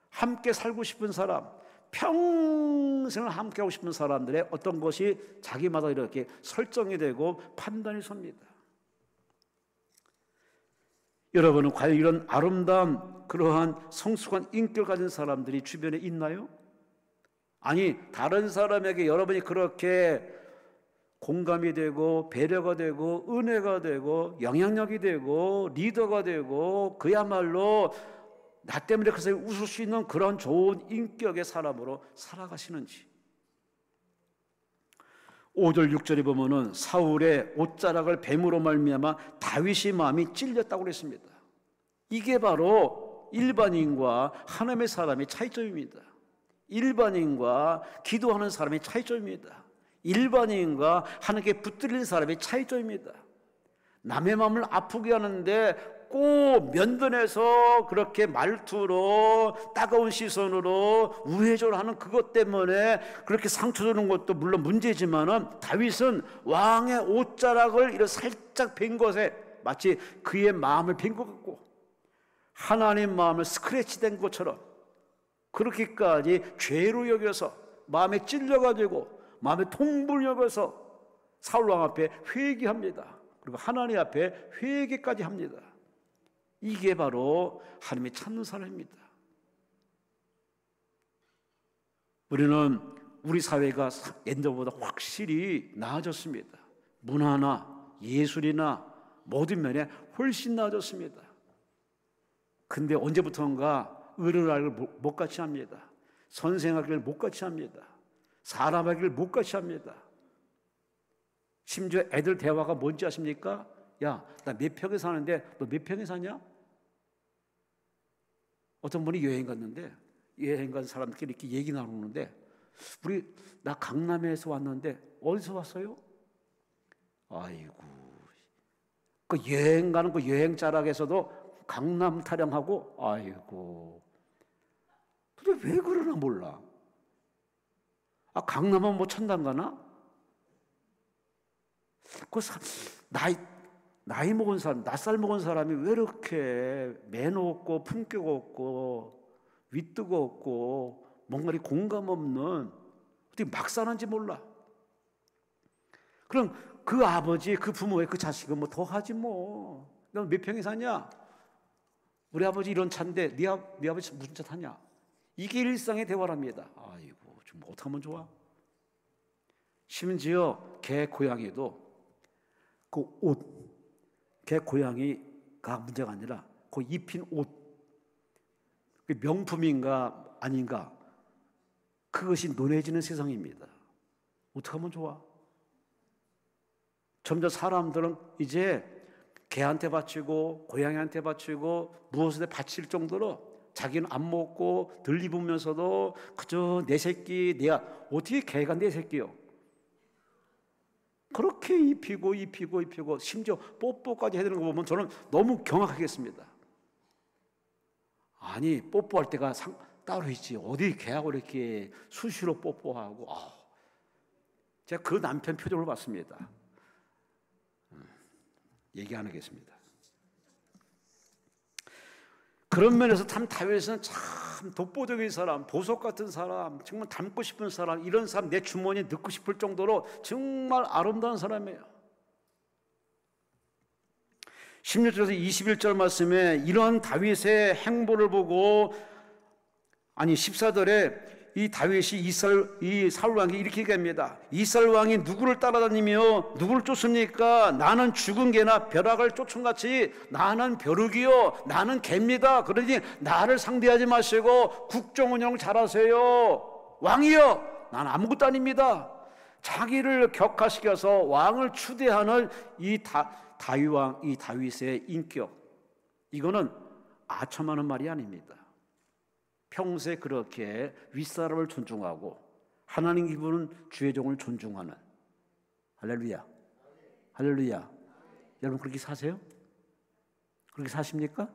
함께 살고 싶은 사람, 평생을 함께하고 싶은 사람들의 어떤 것이 자기마다 이렇게 설정이 되고 판단이 섭니다. 여러분은 과연 이런 아름다운 그러한 성숙한 인격을 가진 사람들이 주변에 있나요? 아니, 다른 사람에게 여러분이 그렇게 공감이 되고 배려가 되고 은혜가 되고 영향력이 되고 리더가 되고 그야말로 나 때문에 그 사람이 웃을 수 있는 그런 좋은 인격의 사람으로 살아가시는지. 5절 6절에 보면은 사울의 옷자락을 뱀으로 말미암아 다윗의 마음이 찔렸다고 그랬습니다. 이게 바로 일반인과 하나님의 사람의 차이점입니다. 일반인과 기도하는 사람의 차이점입니다. 일반인과 하나님께 붙들린 사람의 차이점입니다. 남의 마음을 아프게 하는데 꼭 면전에서 그렇게 말투로 따가운 시선으로 우회적으로 하는 그것 때문에 그렇게 상처 주는 것도 물론 문제지만은 다윗은 왕의 옷자락을 이렇게 살짝 벤 것에 마치 그의 마음을 벤 것 같고 하나님 마음을 스크래치된 것처럼 그렇게까지 죄로 여겨서 마음에 찔려가지고 마음에 통분을 여겨서 사울왕 앞에 회개합니다. 그리고 하나님 앞에 회개까지 합니다. 이게 바로 하나님이 찾는 사람입니다. 우리는 우리 사회가 옛날보다 확실히 나아졌습니다. 문화나 예술이나 모든 면에 훨씬 나아졌습니다. 근데 언제부턴가 어른하기를 못같이 합니다. 선생하기를 못같이 합니다. 사람하기를 못같이 합니다. 심지어 애들 대화가 뭔지 아십니까? 야, 나 몇 평에 사는데 너 몇 평에 사냐? 어떤 분이 여행 갔는데 여행 간 사람들끼리 이렇게 얘기 나누는데 나 강남에서 왔는데 어디서 왔어요? 아이고, 그 여행 가는 그 여행 자락에서도 강남 타령하고 아이고, 도대체 왜 그러나 몰라. 강남은 뭐 천당 가나? 그 나이 먹은 사람, 낯살 먹은 사람이 왜 이렇게 매너 없고 품격 없고 윗뜨거 없고 뭔가 공감 없는 어떻게 막 사는지 몰라. 그럼 그 아버지, 그 부모의 그 자식은 뭐 더 하지 뭐. 너 몇 평에 사냐? 우리 아버지 이런 차인데 네 아버지 무슨 차 타냐? 이게 일상의 대화랍니다. 아이고, 좀 어떻게 하면 좋아? 심지어 개 고양이도 그 옷, 개 고양이가 문제가 아니라 그 입힌 옷, 그 명품인가 아닌가, 그것이 논해지는 세상입니다. 어떻게 하면 좋아? 점점 사람들은 이제 개한테 바치고 고양이한테 바치고 무엇에 바칠 정도로 자기는 안 먹고 덜 입으면서도 그저 내 새끼, 내가 어떻게 개가 내 새끼요? 그렇게 입히고 심지어 뽀뽀까지 해야 되는 거 보면 저는 너무 경악하겠습니다. 아니, 뽀뽀할 때가 따로 있지. 어디 개하고 이렇게 수시로 뽀뽀하고. 제가 그 남편 표정을 봤습니다. 얘기 안 하겠습니다. 그런 면에서 참 다윗은 참 독보적인 사람, 보석 같은 사람, 정말 닮고 싶은 사람, 이런 사람 내 주머니에 넣고 싶을 정도로 정말 아름다운 사람이에요. 16절에서 21절 말씀에 이런 다윗의 행보를 보고, 아니 14절에 이 다윗이 이 사울 왕이 이렇게 얘기합니다. 이 사울 왕이 누구를 따라다니며 누구를 쫓습니까? 나는 죽은 개나 벼락을 쫓은 같이 나는 벼룩이요 나는 개입니다. 그러니 나를 상대하지 마시고 국정운영 잘하세요. 왕이요 나는 아무것도 아닙니다. 자기를 격화시켜서 왕을 추대하는 이 다윗왕, 이 다윗의 인격, 이거는 아첨하는 말이 아닙니다. 평소에 그렇게 윗사람을 존중하고 하나님 기분은 주의 종을 존중하는, 할렐루야, 할렐루야. 여러분 그렇게 사세요? 그렇게 사십니까?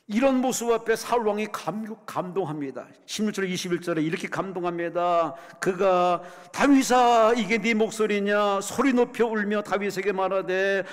이런 모습 앞에 사울 왕이 감동합니다. 16절 21절에 이렇게 감동합니다. 그가 다윗아 이게 네 목소리냐? 소리 높여 울며 다윗에게 말하되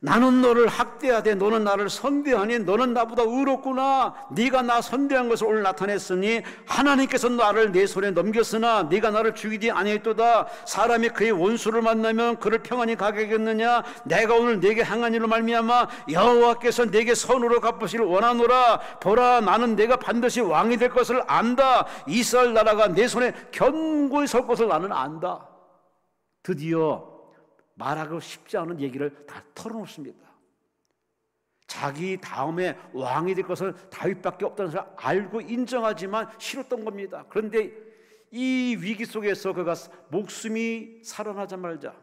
나는 너를 학대하되 너는 나를 선대하니 너는 나보다 의롭구나. 네가 나 선대한 것을 오늘 나타냈으니 하나님께서 나를 내 손에 넘겼으나 네가 나를 죽이지 아니했도다. 사람이 그의 원수를 만나면 그를 평안히 가게 하겠느냐? 내가 오늘 네게 행한 일로 말미암아 여호와께서 네게 선으로 갚으시를 원하노라. 보라 나는 네가 반드시 왕이 될 것을 안다. 이스라엘 나라가 내 손에 견고히 설 것을 나는 안다. 드디어 말하고 싶지 않은 얘기를 다 털어놓습니다. 자기 다음에 왕이 될 것은 다윗밖에 없다는 것을 알고 인정하지만 싫었던 겁니다. 그런데 이 위기 속에서 그가 목숨이 살아나자마자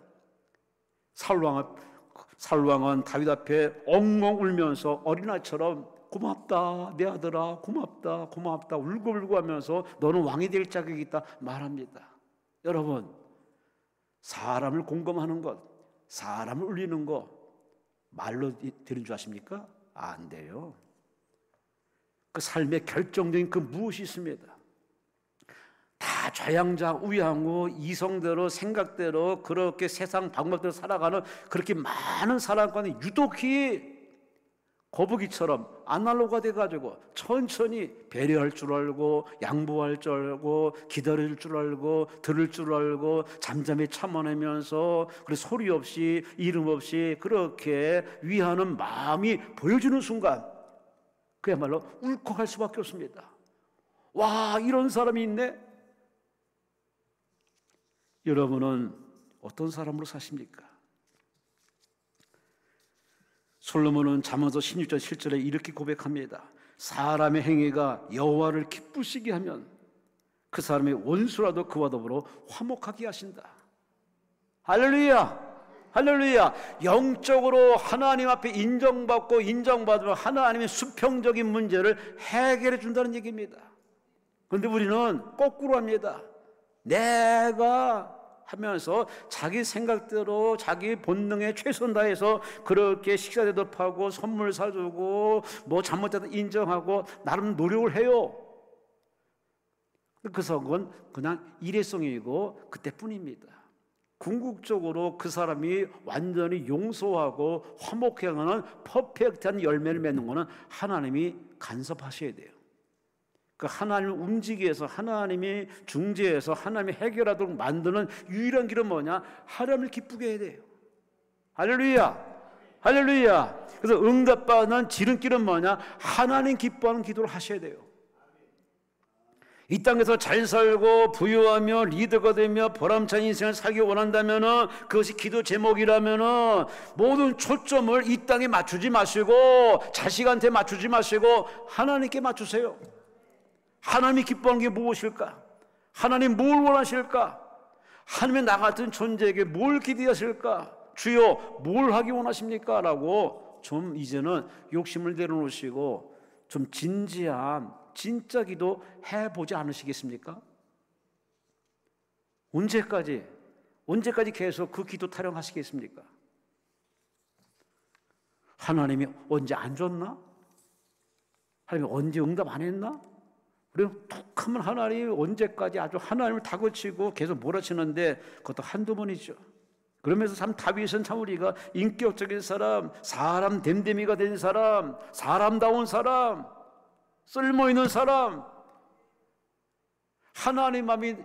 사울 왕은 다윗 앞에 엉엉 울면서 어린아이처럼 고맙다 내 아들아 고맙다 고맙다 울고불고 하면서 너는 왕이 될 자격이 있다 말합니다. 여러분, 사람을 공감하는 것, 사람을 울리는 것 말로 되는 줄 아십니까? 안 돼요. 그 삶의 결정적인 그 무엇이 있습니다. 다 좌양자우양우 이성대로 생각대로 그렇게 세상 방법대로 살아가는 그렇게 많은 사람 가운데 유독히 거북이처럼 아날로그가 돼가지고 천천히 배려할 줄 알고 양보할 줄 알고 기다릴 줄 알고 들을 줄 알고 잠잠히 참아내면서 그리고 소리 없이 이름 없이 그렇게 위하는 마음이 보여주는 순간 그야말로 울컥할 수밖에 없습니다. 와, 이런 사람이 있네. 여러분은 어떤 사람으로 사십니까? 솔로몬은 잠언서 16절 7절에 이렇게 고백합니다. 사람의 행위가 여호와를 기쁘시게 하면 그 사람의 원수라도 그와 더불어 화목하게 하신다. 할렐루야, 할렐루야. 영적으로 하나님 앞에 인정받고 인정받으면 하나님의 수평적인 문제를 해결해 준다는 얘기입니다. 그런데 우리는 거꾸로 합니다. 내가 하면서 자기 생각대로 자기 본능에 최선 다해서 그렇게 식사 대접하고 선물 사주고 뭐 잘못했다 인정하고 나름 노력을 해요. 그래서 그건 그냥 일회성이고 그때뿐입니다. 궁극적으로 그 사람이 완전히 용서하고 화목해가는 퍼펙트한 열매를 맺는 것은 하나님이 간섭하셔야 돼요. 그 하나님을 움직이게 해서 하나님이 중재해서 하나님이 해결하도록 만드는 유일한 길은 뭐냐? 하나님을 기쁘게 해야 돼요. 할렐루야, 할렐루야. 그래서 응답받는 지름길은 뭐냐? 하나님 기뻐하는 기도를 하셔야 돼요. 이 땅에서 잘 살고 부유하며 리더가 되며 보람찬 인생을 살기 원한다면 그것이 기도 제목이라면 모든 초점을 이 땅에 맞추지 마시고 자식한테 맞추지 마시고 하나님께 맞추세요. 하나님이 기뻐하는 게 무엇일까? 하나님 뭘 원하실까? 하나님의 나 같은 존재에게 뭘 기대하실까? 주여 뭘 하기 원하십니까? 라고 좀 이제는 욕심을 내려놓으시고 좀 진지한 진짜 기도 해보지 않으시겠습니까? 언제까지 계속 그 기도 타령하시겠습니까? 하나님이 언제 안 줬나? 하나님이 언제 응답 안 했나? 그리고 툭 하면 하나님이 언제까지 아주 하나님을 다그치고 계속 몰아치는데 그것도 한두 번이죠. 그러면서 참 다윗은 참 우리가 인격적인 사람, 사람 됨됨이가 된 사람, 사람다운 사람, 쓸모있는 사람, 하나님 마음이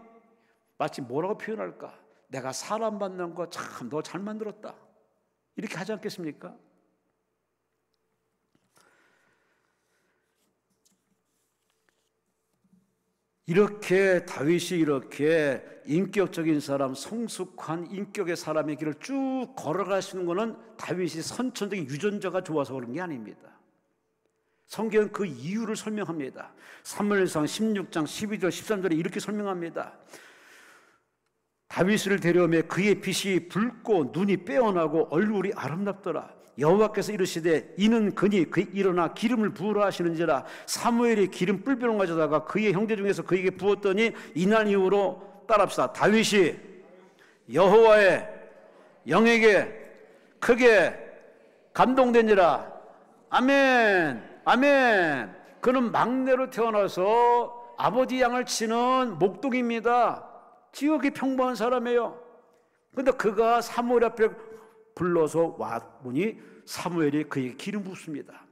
마치 뭐라고 표현할까? 내가 사람 만난 거 참 너 잘 만들었다, 이렇게 하지 않겠습니까? 이렇게 다윗이 이렇게 인격적인 사람, 성숙한 인격의 사람의 길을 쭉 걸어갈 수 있는 것은 다윗이 선천적인 유전자가 좋아서 그런 게 아닙니다. 성경은 그 이유를 설명합니다. 사무엘상 16장 12절 13절에 이렇게 설명합니다. 다윗을 데려오매 그의 빛이 붉고 눈이 빼어나고 얼굴이 아름답더라. 여호와께서 이르시되 이는 그니 그 일어나 기름을 부으라 하시는지라. 사무엘이 기름 뿔병을 가져다가 그의 형제 중에서 그에게 부었더니 이날 이후로 따라합시다. 다윗이 여호와의 영에게 크게 감동되니라. 아멘, 아멘. 그는 막내로 태어나서 아버지 양을 치는 목동입니다. 지극히 평범한 사람이에요. 그런데 그가 사무엘 앞에 불러서 왔더니 사무엘이 그에게 기름 붓습니다.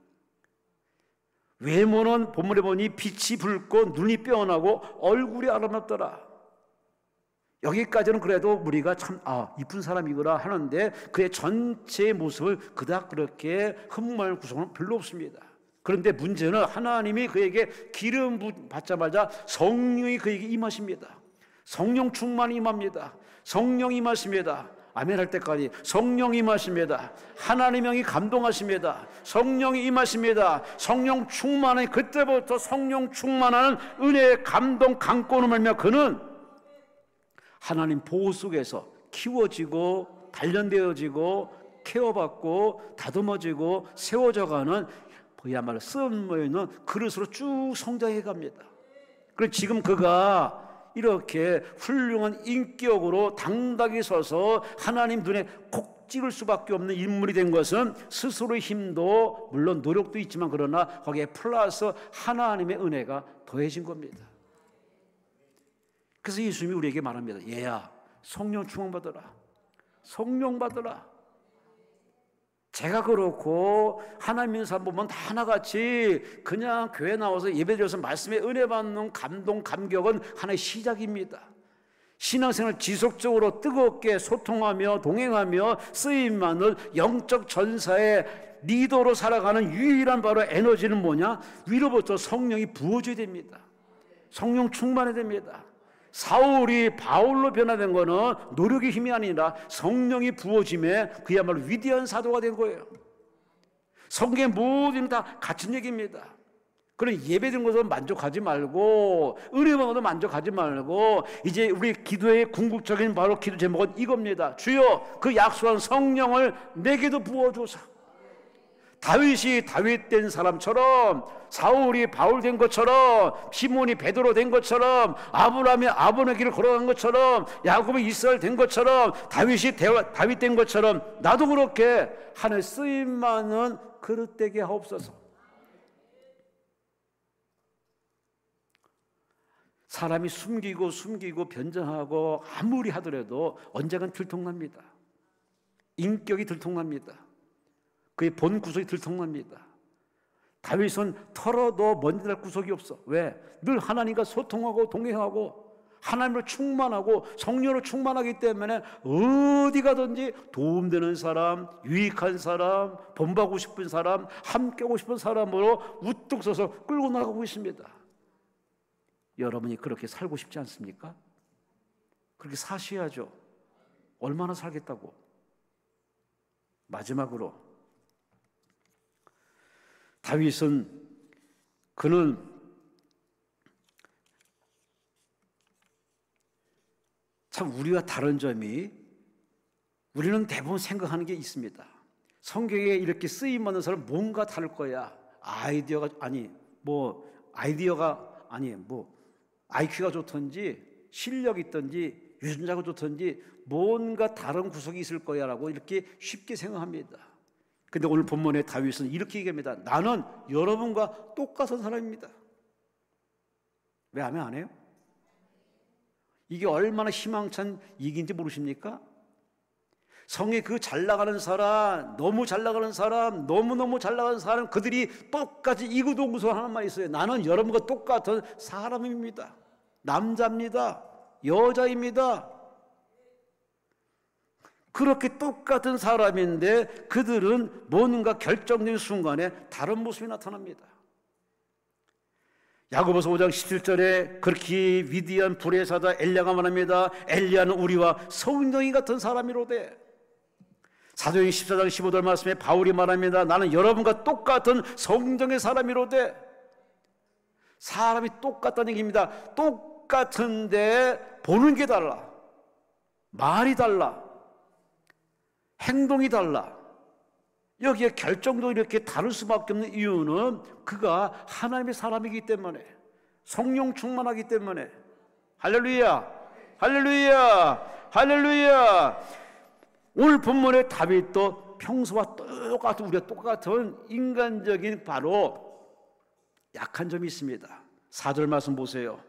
외모는 본문에 보니 빛이 붉고 눈이 빼어나고 얼굴이 아름답더라. 여기까지는 그래도 우리가 참 이쁜 사람이구나 하는데 그의 전체의 모습을 그닥 그렇게 흠모할 구성은 별로 없습니다. 그런데 문제는 하나님이 그에게 기름 받자마자 성령이 그에게 임하십니다. 성령 충만이 임합니다. 성령이 임하십니다. 아멘 할 때까지 성령이 임하십니다. 하나님의 영이 감동하십니다. 성령이 임하십니다. 성령 충만한 그때부터 성령 충만하는 은혜의 감동 강권을 말며 그는 하나님 보호 속에서 키워지고 단련되어지고 케어받고 다듬어지고 세워져가는 그야말로 쓸모있는 그릇으로 쭉 성장해 갑니다. 그리고 지금 그가 이렇게 훌륭한 인격으로 당당히 서서 하나님 눈에 콕 찍을 수밖에 없는 인물이 된 것은 스스로의 힘도 물론 노력도 있지만 그러나 거기에 플러스 하나님의 은혜가 더해진 겁니다. 그래서 예수님이 우리에게 말합니다. 얘야, 성령 충만받아라. 성령 받아라. 제가 그렇고 하나님 믿는 사람 보면 다 하나같이 그냥 교회 나와서 예배드려서 말씀에 은혜 받는 감동, 감격은 하나의 시작입니다. 신앙생활 지속적으로 뜨겁게 소통하며 동행하며 쓰임만을 영적 전사의 리더로 살아가는 유일한 바로 에너지는 뭐냐? 위로부터 성령이 부어져야 됩니다. 성령 충만해야 됩니다. 사울이 바울로 변화된 것은 노력의 힘이 아니라 성령이 부어짐에 그야말로 위대한 사도가 된 거예요. 성경의 모든 다 같은 얘기입니다. 그런 예배드린 것으로 만족하지 말고 은혜 받은 것도 만족하지 말고 이제 우리 기도의 궁극적인 바로 기도 제목은 이겁니다. 주여 그 약속한 성령을 내게도 부어주소서. 다윗이 다윗 된 사람처럼 사울이 바울 된 것처럼 시몬이 베드로 된 것처럼 아브라함이 아버지의 길을 걸어간 것처럼 야곱이 이스라엘 된 것처럼 다윗이 다윗 된 것처럼 나도 그렇게 하늘 쓰임많은 그릇 되게 하옵소서. 사람이 숨기고 변장하고 아무리 하더라도 언젠간 들통납니다. 인격이 들통납니다. 그의 본 구석이 들통납니다. 다윗은 털어도 먼지 날 구석이 없어. 왜? 늘 하나님과 소통하고 동행하고 하나님을 충만하고 성령으로 충만하기 때문에 어디 가든지 도움되는 사람, 유익한 사람, 본받고 싶은 사람, 함께하고 싶은 사람으로 우뚝 서서 끌고 나가고 있습니다. 여러분이 그렇게 살고 싶지 않습니까? 그렇게 사셔야죠. 얼마나 살겠다고. 마지막으로 다윗은 그는 참 우리와 다른 점이 우리는 대부분 생각하는 게 있습니다. 성경에 이렇게 쓰임받는 사람은 뭔가 다를 거야. 아이디어가 IQ가 좋든지 실력이 있든지 유전자가 좋든지 뭔가 다른 구석이 있을 거야 라고 이렇게 쉽게 생각합니다. 근데 오늘 본문에 다윗은 이렇게 얘기합니다. 나는 여러분과 똑같은 사람입니다. 왜 아멘 안 해요? 이게 얼마나 희망찬 얘기인지 모르십니까? 성에 그 잘 나가는 사람, 너무 잘 나가는 사람, 너무너무 잘 나가는 사람, 그들이 똑같이 이구동성 하나만 있어요. 나는 여러분과 똑같은 사람입니다. 남자입니다. 여자입니다. 그렇게 똑같은 사람인데 그들은 뭔가 결정적인 순간에 다른 모습이 나타납니다. 야고보서 5장 17절에 그렇게 위대한 불의 사자 엘리야가 말합니다. 엘리야는 우리와 성령이 같은 사람이로되. 사도행전 14장 15절 말씀에 바울이 말합니다. 나는 여러분과 똑같은 성령의 사람이로되. 사람이 똑같다는 얘기입니다. 똑같은데 보는 게 달라, 말이 달라, 행동이 달라. 여기에 결정도 이렇게 다를 수밖에 없는 이유는 그가 하나님의 사람이기 때문에, 성령 충만하기 때문에. 할렐루야, 할렐루야, 할렐루야. 오늘 본문의 다윗도 평소와 똑같은, 우리가 똑같은 인간적인 바로 약한 점이 있습니다. 4절 말씀 보세요.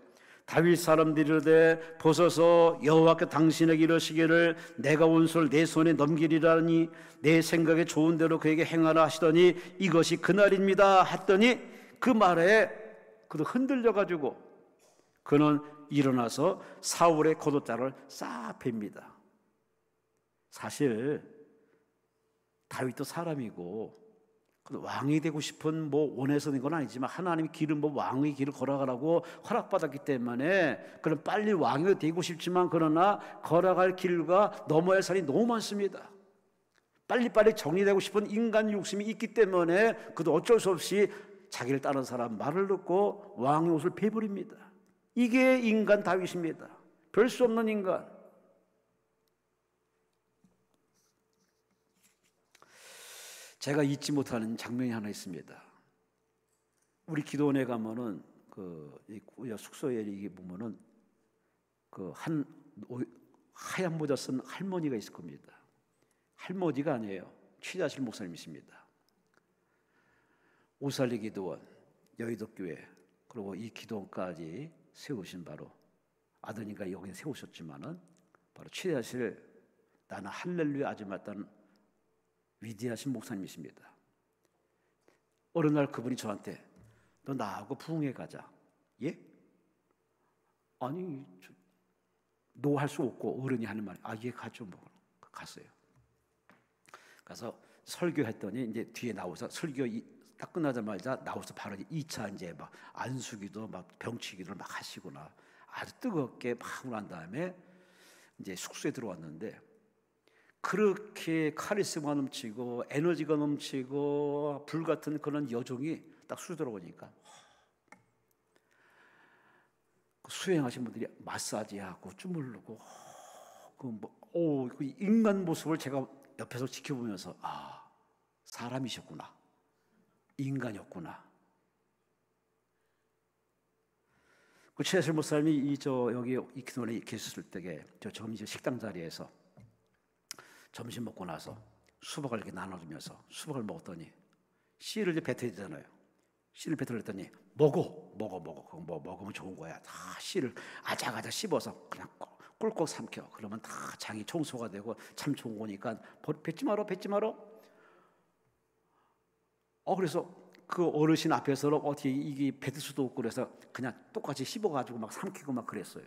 다윗 사람들이 이르되 보소서 여호와께 당신에게 이르시기를 내가 원수를 내 손에 넘기리라니 내 생각에 좋은 대로 그에게 행하라 하시더니 이것이 그날입니다 했더니 그 말에 그도 흔들려가지고 그는 일어나서 사울의 겉옷자를 싹 팹니다. 사실 다윗도 사람이고 왕이 되고 싶은 원해서 된 건 아니지만 하나님이 길을 왕의 길을 걸어가라고 허락받았기 때문에 그는 빨리 왕이 되고 싶지만 그러나 걸어갈 길과 넘어야 할 산이 너무 많습니다. 빨리빨리 정리되고 싶은 인간 욕심이 있기 때문에 그도 어쩔 수 없이 자기를 따르는 사람 말을 듣고 왕의 옷을 베버립니다. 이게 인간 다윗입니다. 별 수 없는 인간. 제가 잊지 못하는 장면이 하나 있습니다. 우리 기도원에 가면은 숙소에 이게 보면은 하얀 모자 쓴 할머니가 있을 겁니다. 할머니가 아니에요. 취자실 목사님이십니다. 오살리 기도원, 여의도 교회, 그리고 이 기도원까지 세우신 바로 아드님과 여기 세우셨지만은 바로 취자실 나는 할렐루야 아줌마였다는 위대하신 목사님이십니다. 어느 날 그분이 저한테 너 나하고 부흥회 가자. 예? 아니 노 할 수 없고 어른이 하는 말이 예 가죠. 갔어요. 가서 설교했더니 이제 뒤에 나와서 설교 딱 끝나자마자 나와서 바로 2차 이제 막 안수기도 막 병치기도를 막 하시구나. 아주 뜨겁게 막 한 다음에 이제 숙소에 들어왔는데 그렇게 카리스마 넘치고 에너지가 넘치고 불같은 그런 여종이 딱 수에 들어오니까 수행하신 분들이 마사지하고 주물르고 그 인간 모습을 제가 옆에서 지켜보면서 사람이셨구나, 인간이었구나. 그 최혜슬 목사님이 여기 이 기도원에 계셨을 때에 저 식당 자리에서 점심 먹고 나서 수박을 이렇게 나눠주면서 수박을 먹었더니 씨를 이제 뱉어야 되잖아요. 씨를 뱉으랬더니 먹어. 그거 먹으면 좋은 거야. 다 씨를 아작아작 씹어서 그냥 꿀꺽 삼켜. 그러면 다 장이 청소가 되고 참 좋은 거니까 뱉지 마라. 그래서 그 어르신 앞에서 어떻게 이게 뱉을 수도 없고 그래서 그냥 똑같이 씹어가지고 막 삼키고 막 그랬어요.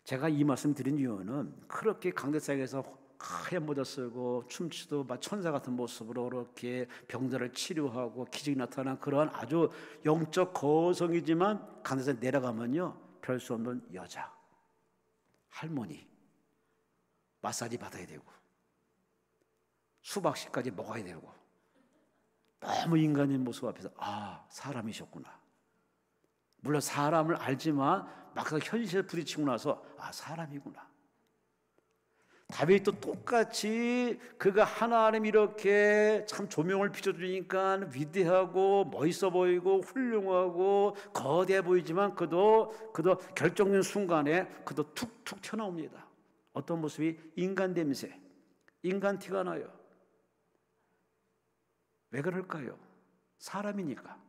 제가 이 말씀 드린 이유는 그렇게 강대상에서 하얀 모자 쓰고 춤추도 막 천사 같은 모습으로 그렇게 병자를 치료하고 기적이 나타난 그러한 아주 영적 거성이지만 강대상에 내려가면요 별 수 없는 여자, 할머니, 마사지 받아야 되고 수박씨까지 먹어야 되고 너무 인간의 모습 앞에서 사람이셨구나. 물론 사람을 알지만 막상 현실에 부딪히고 나서 사람이구나. 다윗도 똑같이 그가 하나님 이렇게 참 조명을 비춰주니까 위대하고 멋있어 보이고 훌륭하고 거대해 보이지만 그도 결정적인 순간에 그도 툭툭 튀어나옵니다. 어떤 모습이 인간 냄새, 인간 티가 나요. 왜 그럴까요? 사람이니까.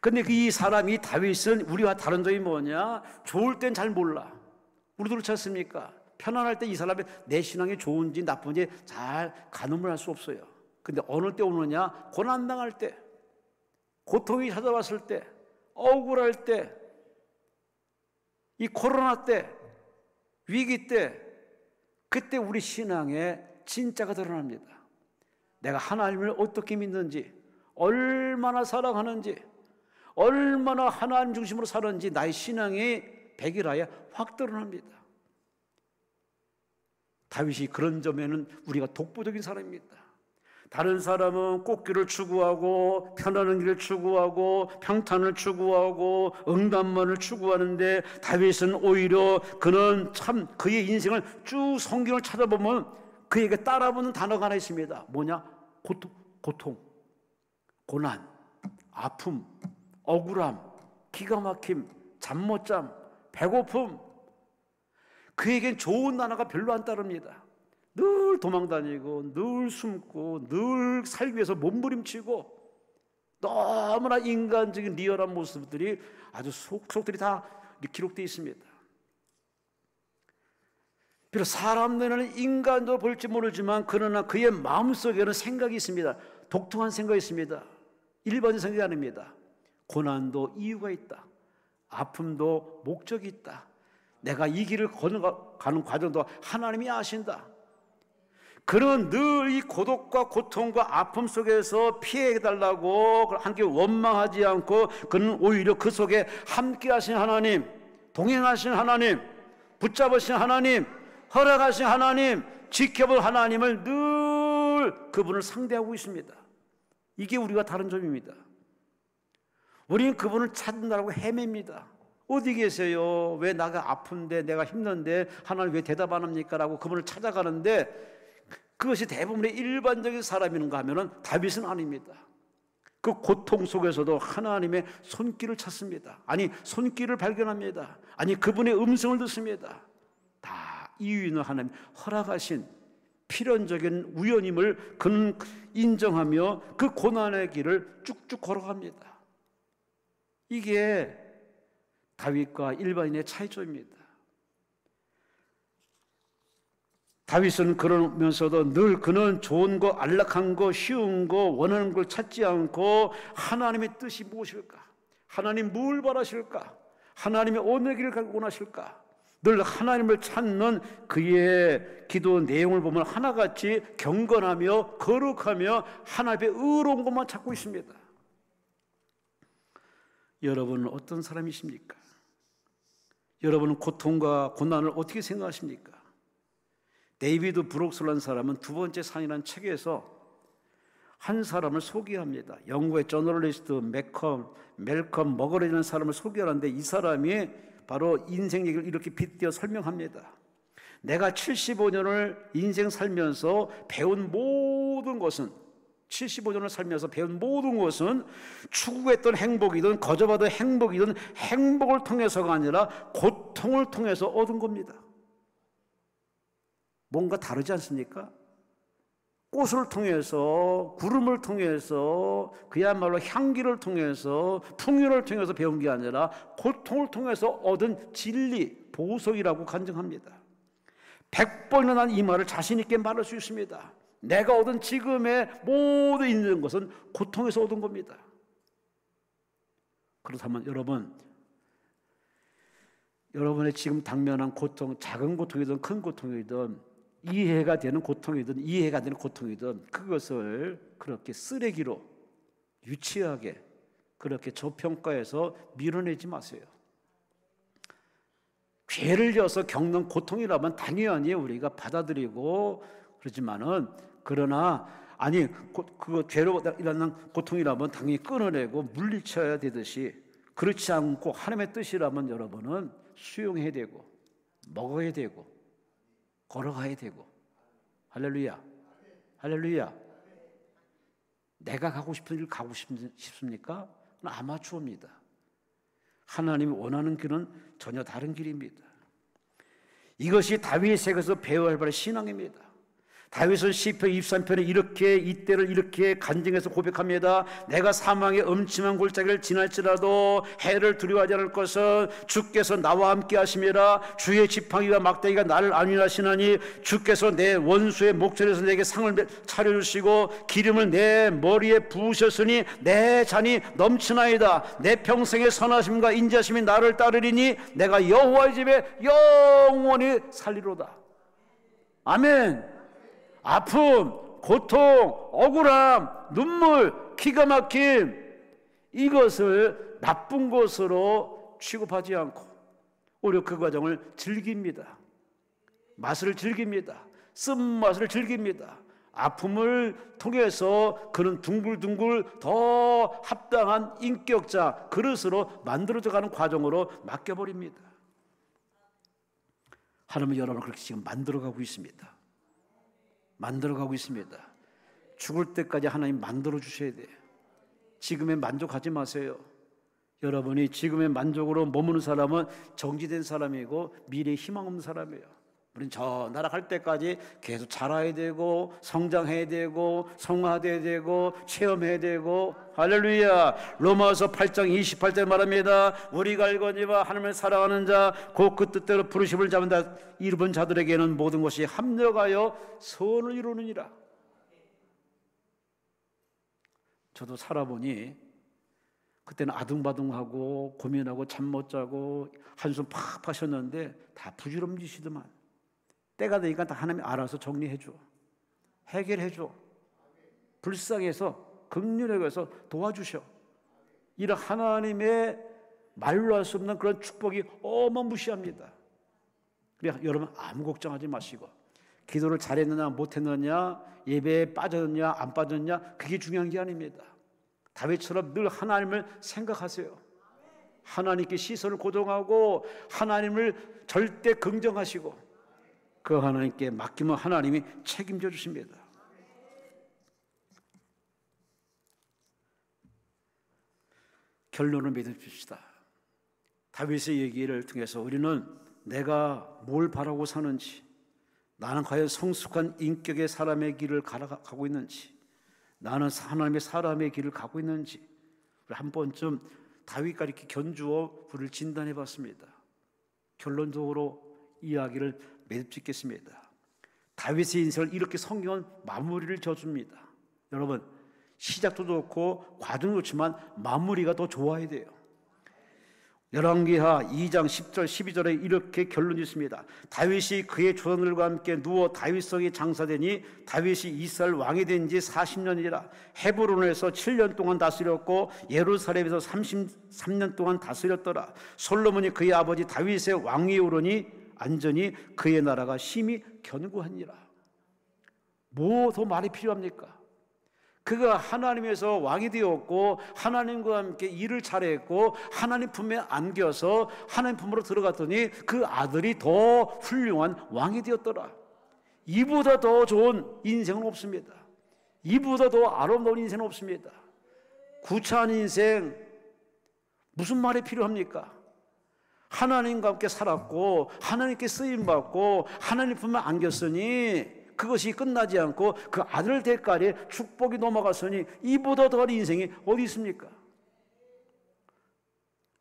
근데 이 사람이 다윗은 우리와 다른 점이 뭐냐? 좋을 땐 잘 몰라. 우리도 그렇지 않습니까? 편안할 때 이 사람이 내 신앙이 좋은지 나쁜지 잘 가늠을 할 수 없어요. 근데 어느 때 오느냐? 고난당할 때, 고통이 찾아왔을 때, 억울할 때, 이 코로나 때, 위기 때, 그때 우리 신앙의 진짜가 드러납니다. 내가 하나님을 어떻게 믿는지, 얼마나 사랑하는지, 얼마나 하나님 중심으로 사는지 나의 신앙이 백일하에 확 드러납니다. 다윗이 그런 점에는 우리가 독보적인 사람입니다. 다른 사람은 꽃길을 추구하고 편안한 길을 추구하고 평탄을 추구하고 응답만을 추구하는데 다윗은 오히려 그는 참 그의 인생을 쭉 성경을 찾아보면 그에게 따라붙는 단어가 하나 있습니다. 뭐냐? 고통, 고난, 아픔, 억울함, 기가 막힘, 잠 못 잠, 배고픔. 그에겐 좋은 단어가 별로 안 따릅니다. 늘 도망다니고 늘 숨고 늘 살기 위해서 몸부림치고 너무나 인간적인 리얼한 모습들이 아주 속속들이 다 기록되어 있습니다. 비록 사람 눈에는 인간도 볼지 모르지만 그러나 그의 마음속에는 생각이 있습니다. 독특한 생각이 있습니다. 일반적인 생각이 아닙니다. 고난도 이유가 있다. 아픔도 목적이 있다. 내가 이 길을 가는 과정도 하나님이 아신다. 그는 늘 이 고독과 고통과 아픔 속에서 피해달라고 함께 원망하지 않고 그는 오히려 그 속에 함께 하신 하나님, 동행하신 하나님, 붙잡으신 하나님, 허락하신 하나님, 지켜볼 하나님을 늘 그분을 상대하고 있습니다. 이게 우리가 다른 점입니다. 우리는 그분을 찾는다고 헤맵니다. 어디 계세요? 왜 나가 아픈데 내가 힘든데 하나님 왜 대답 안 합니까? 라고 그분을 찾아가는데 그것이 대부분의 일반적인 사람인가 하면은 다윗은 아닙니다. 그 고통 속에서도 하나님의 손길을 찾습니다. 아니 손길을 발견합니다. 아니 그분의 음성을 듣습니다. 다 이유 있는 하나님 허락하신 필연적인 우연임을 그는 인정하며 그 고난의 길을 쭉쭉 걸어갑니다. 이게 다윗과 일반인의 차이점입니다. 다윗은 그러면서도 늘 그는 좋은 거, 안락한 거, 쉬운 거, 원하는 걸 찾지 않고 하나님의 뜻이 무엇일까? 하나님 뭘 바라실까? 하나님의 어느 길을 가고 원하실까? 늘 하나님을 찾는 그의 기도 내용을 보면 하나같이 경건하며 거룩하며 하나님의 의로운 것만 찾고 있습니다. 여러분은 어떤 사람이십니까? 여러분은 고통과 고난을 어떻게 생각하십니까? 데이비드 브록스라는 사람은 두 번째 산이라는 책에서 한 사람을 소개합니다. 영국의 저널리스트 멜컴 머거리라는 사람을 소개하는데 이 사람이 바로 인생 얘기를 이렇게 빗대어 설명합니다. 내가 75년을 인생 살면서 배운 모든 것은 75년을 살면서 배운 모든 것은 추구했던 행복이든 거저받은 행복이든 행복을 통해서가 아니라 고통을 통해서 얻은 겁니다. 뭔가 다르지 않습니까? 꽃을 통해서 구름을 통해서 그야말로 향기를 통해서 풍요를 통해서 배운 게 아니라 고통을 통해서 얻은 진리, 보석이라고 간증합니다. 100번이나 난 이 말을 자신 있게 말할 수 있습니다. 내가 얻은 지금의 모든 있는 것은 고통에서 얻은 겁니다. 그렇다면 여러분의 지금 당면한 고통, 작은 고통이든 큰 고통이든 이해가 되는 고통이든 이해가 되는 고통이든 그것을 그렇게 쓰레기로 유치하게 그렇게 저평가해서 밀어내지 마세요. 죄를 져서 겪는 고통이라면 당연히 우리가 받아들이고 그러지만은 그러나 아니 그 죄로 일어난 고통이라면 당연히 끊어내고 물리쳐야 되듯이 그렇지 않고 하나님의 뜻이라면 여러분은 수용해야 되고 먹어야 되고 걸어가야 되고. 할렐루야, 할렐루야. 내가 가고 싶은 길 가고 싶습니까? 그건 아마추어입니다. 하나님이 원하는 길은 전혀 다른 길입니다. 이것이 다윗에게서 배워야 할 신앙입니다. 다윗은 시편 23편에 이렇게 이때를 이렇게 간증해서 고백합니다. 내가 사망의 음침한 골짜기를 지날지라도 해를 두려워하지 않을 것은 주께서 나와 함께 하심이라. 주의 지팡이와 막대기가 나를 안위하시나니 주께서 내 원수의 목전에서 내게 상을 차려주시고 기름을 내 머리에 부으셨으니 내 잔이 넘치나이다. 내 평생의 선하심과 인자심이 나를 따르리니 내가 여호와의 집에 영원히 살리로다. 아멘. 아픔, 고통, 억울함, 눈물, 기가 막힘, 이것을 나쁜 것으로 취급하지 않고 오히려 그 과정을 즐깁니다. 맛을 즐깁니다. 쓴맛을 즐깁니다. 아픔을 통해서 그는 둥글둥글 더 합당한 인격자 그릇으로 만들어져가는 과정으로 맡겨버립니다. 하나님은 여러분을 그렇게 지금 만들어가고 있습니다. 만들어가고 있습니다. 죽을 때까지 하나님 만들어 주셔야 돼요. 지금에 만족하지 마세요. 여러분이 지금의 만족으로 머무는 사람은 정지된 사람이고 미래에 희망 없는 사람이에요. 우리는 저 나라 갈 때까지 계속 자라야 되고 성장해야 되고 성화돼야 되고 체험해야 되고. 할렐루야. 로마서 8장 28절 말합니다. 우리가 알거니와 하나님을 사랑하는 자 곧 그 뜻대로 부르심을 잡은 자 이르는 자들에게는 모든 것이 합력하여 선을 이루느니라. 저도 살아보니 그때는 아둥바둥하고 고민하고 잠 못 자고 한숨 팍 파셨는데 다 부지런지시더만 때가 되니까 다 하나님이 알아서 정리해줘, 해결해줘, 불쌍해서 긍휼하게 해서 도와주셔. 이런 하나님의 말로 할 수 없는 그런 축복이 어마무시합니다. 그러니까 여러분 아무 걱정하지 마시고 기도를 잘했느냐 못했느냐 예배에 빠졌느냐 안 빠졌느냐 그게 중요한 게 아닙니다. 다윗처럼 늘 하나님을 생각하세요. 하나님께 시선을 고정하고 하나님을 절대 긍정하시고 그 하나님께 맡기면 하나님이 책임져 주십니다. 결론을 맺어줍시다. 다윗의 얘기를 통해서 우리는 내가 뭘 바라고 사는지, 나는 과연 성숙한 인격의 사람의 길을 가고 있는지, 나는 하나님의 사람의 길을 가고 있는지 한 번쯤 다윗과 이렇게 견주어 우리를 진단해 봤습니다. 결론적으로 이야기를 맺겠습니다. 다윗의 인생을 이렇게 성경은 마무리를 져줍니다. 여러분 시작도 좋고 과정도 좋지만 마무리가 더 좋아야 돼요. 열왕기하 2장 10절 12절에 이렇게 결론이 있습니다. 다윗이 그의 조상들과 함께 누워 다윗성에 장사되니 다윗이 이스라엘 왕이 된 지 40년이라. 헤브론에서 7년 동안 다스렸고 예루살렘에서 33년 동안 다스렸더라. 솔로몬이 그의 아버지 다윗의 왕위에 오르니 안전히 그의 나라가 심히 견고하니라. 뭐 더 말이 필요합니까? 그가 하나님에서 왕이 되었고 하나님과 함께 일을 잘했고 하나님 품에 안겨서 하나님 품으로 들어갔더니 그 아들이 더 훌륭한 왕이 되었더라. 이보다 더 좋은 인생은 없습니다. 이보다 더 아름다운 인생은 없습니다. 구차한 인생 무슨 말이 필요합니까? 하나님과 함께 살았고 하나님께 쓰임받고 하나님 품에 안겼으니 그것이 끝나지 않고 그 아들 대가에 축복이 넘어갔으니 이보다 더한 인생이 어디 있습니까?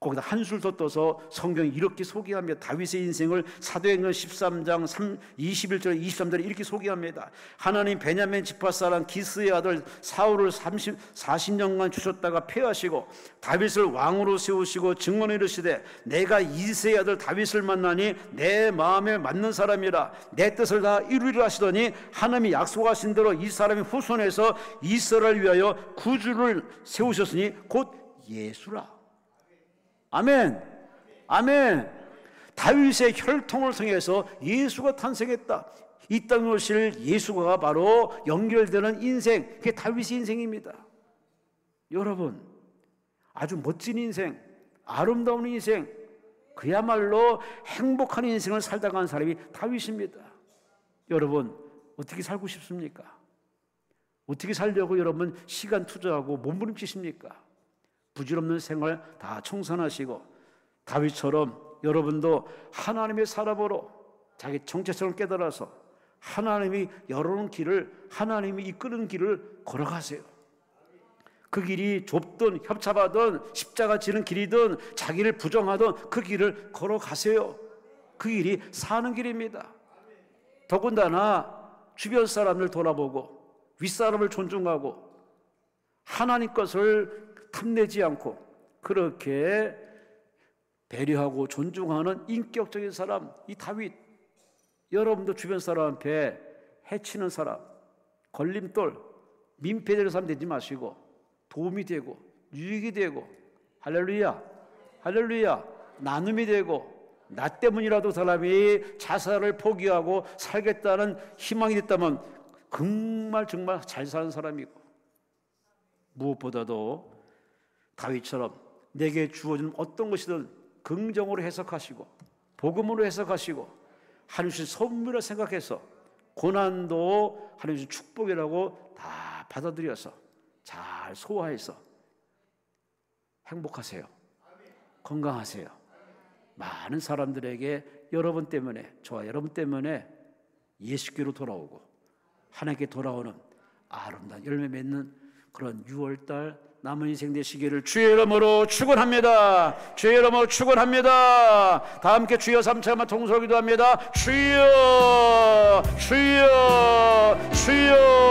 거기다 한술 더 떠서 성경이 이렇게 소개합니다. 다윗의 인생을 사도행전 13장 21절 23절에 이렇게 소개합니다. 하나님 베냐민 지파 사람 기스의 아들 사울을 40년간 주셨다가 폐하시고 다윗을 왕으로 세우시고 증언을 이르시되 내가 이새의 아들 다윗을 만나니 내 마음에 맞는 사람이라 내 뜻을 다 이루리라 하시더니 하나님이 약속하신 대로 이 사람이 후손에서 이스라엘을 위하여 구주를 세우셨으니 곧 예수라. 아멘. 아멘. 다윗의 혈통을 통해서 예수가 탄생했다. 이 땅에 오실 예수가 바로 연결되는 인생, 그게 다윗의 인생입니다. 여러분 아주 멋진 인생, 아름다운 인생, 그야말로 행복한 인생을 살다 간 사람이 다윗입니다. 여러분 어떻게 살고 싶습니까? 어떻게 살려고 여러분 시간 투자하고 몸부림치십니까? 부질없는 생활 다 청산하시고 다윗처럼 여러분도 하나님의 사람으로 자기 정체성을 깨달아서 하나님이 열어놓은 길을, 하나님이 이끄는 길을 걸어가세요. 그 길이 좁든 협잡하든 십자가 지는 길이든 자기를 부정하든 그 길을 걸어가세요. 그 길이 사는 길입니다. 더군다나 주변 사람을 돌아보고 윗사람을 존중하고 하나님 것을 탐내지 않고 그렇게 배려하고 존중하는 인격적인 사람, 이 다윗. 여러분도 주변 사람 앞에 해치는 사람, 걸림돌, 민폐되는 사람 되지 마시고 도움이 되고 유익이 되고, 할렐루야, 할렐루야, 나눔이 되고 나 때문이라도 사람이 자살을 포기하고 살겠다는 희망이 됐다면 정말 잘 사는 사람이고, 무엇보다도 다윗처럼 내게 주어진 어떤 것이든 긍정으로 해석하시고 복음으로 해석하시고 하나님 주신 선물을 생각해서 고난도 하나님 주신 축복이라고 다 받아들여서 잘 소화해서 행복하세요. 건강하세요. 많은 사람들에게 여러분 때문에, 저와 여러분 때문에 예수께로 돌아오고 하나님께 돌아오는 아름다운 열매 맺는 그런 6월달 남은 인생 되시기를 주의 이름으로 축원합니다. 주의 이름으로 축원합니다. 다 함께 주여 3차만 통솔 기도합니다. 주여, 주여, 주여.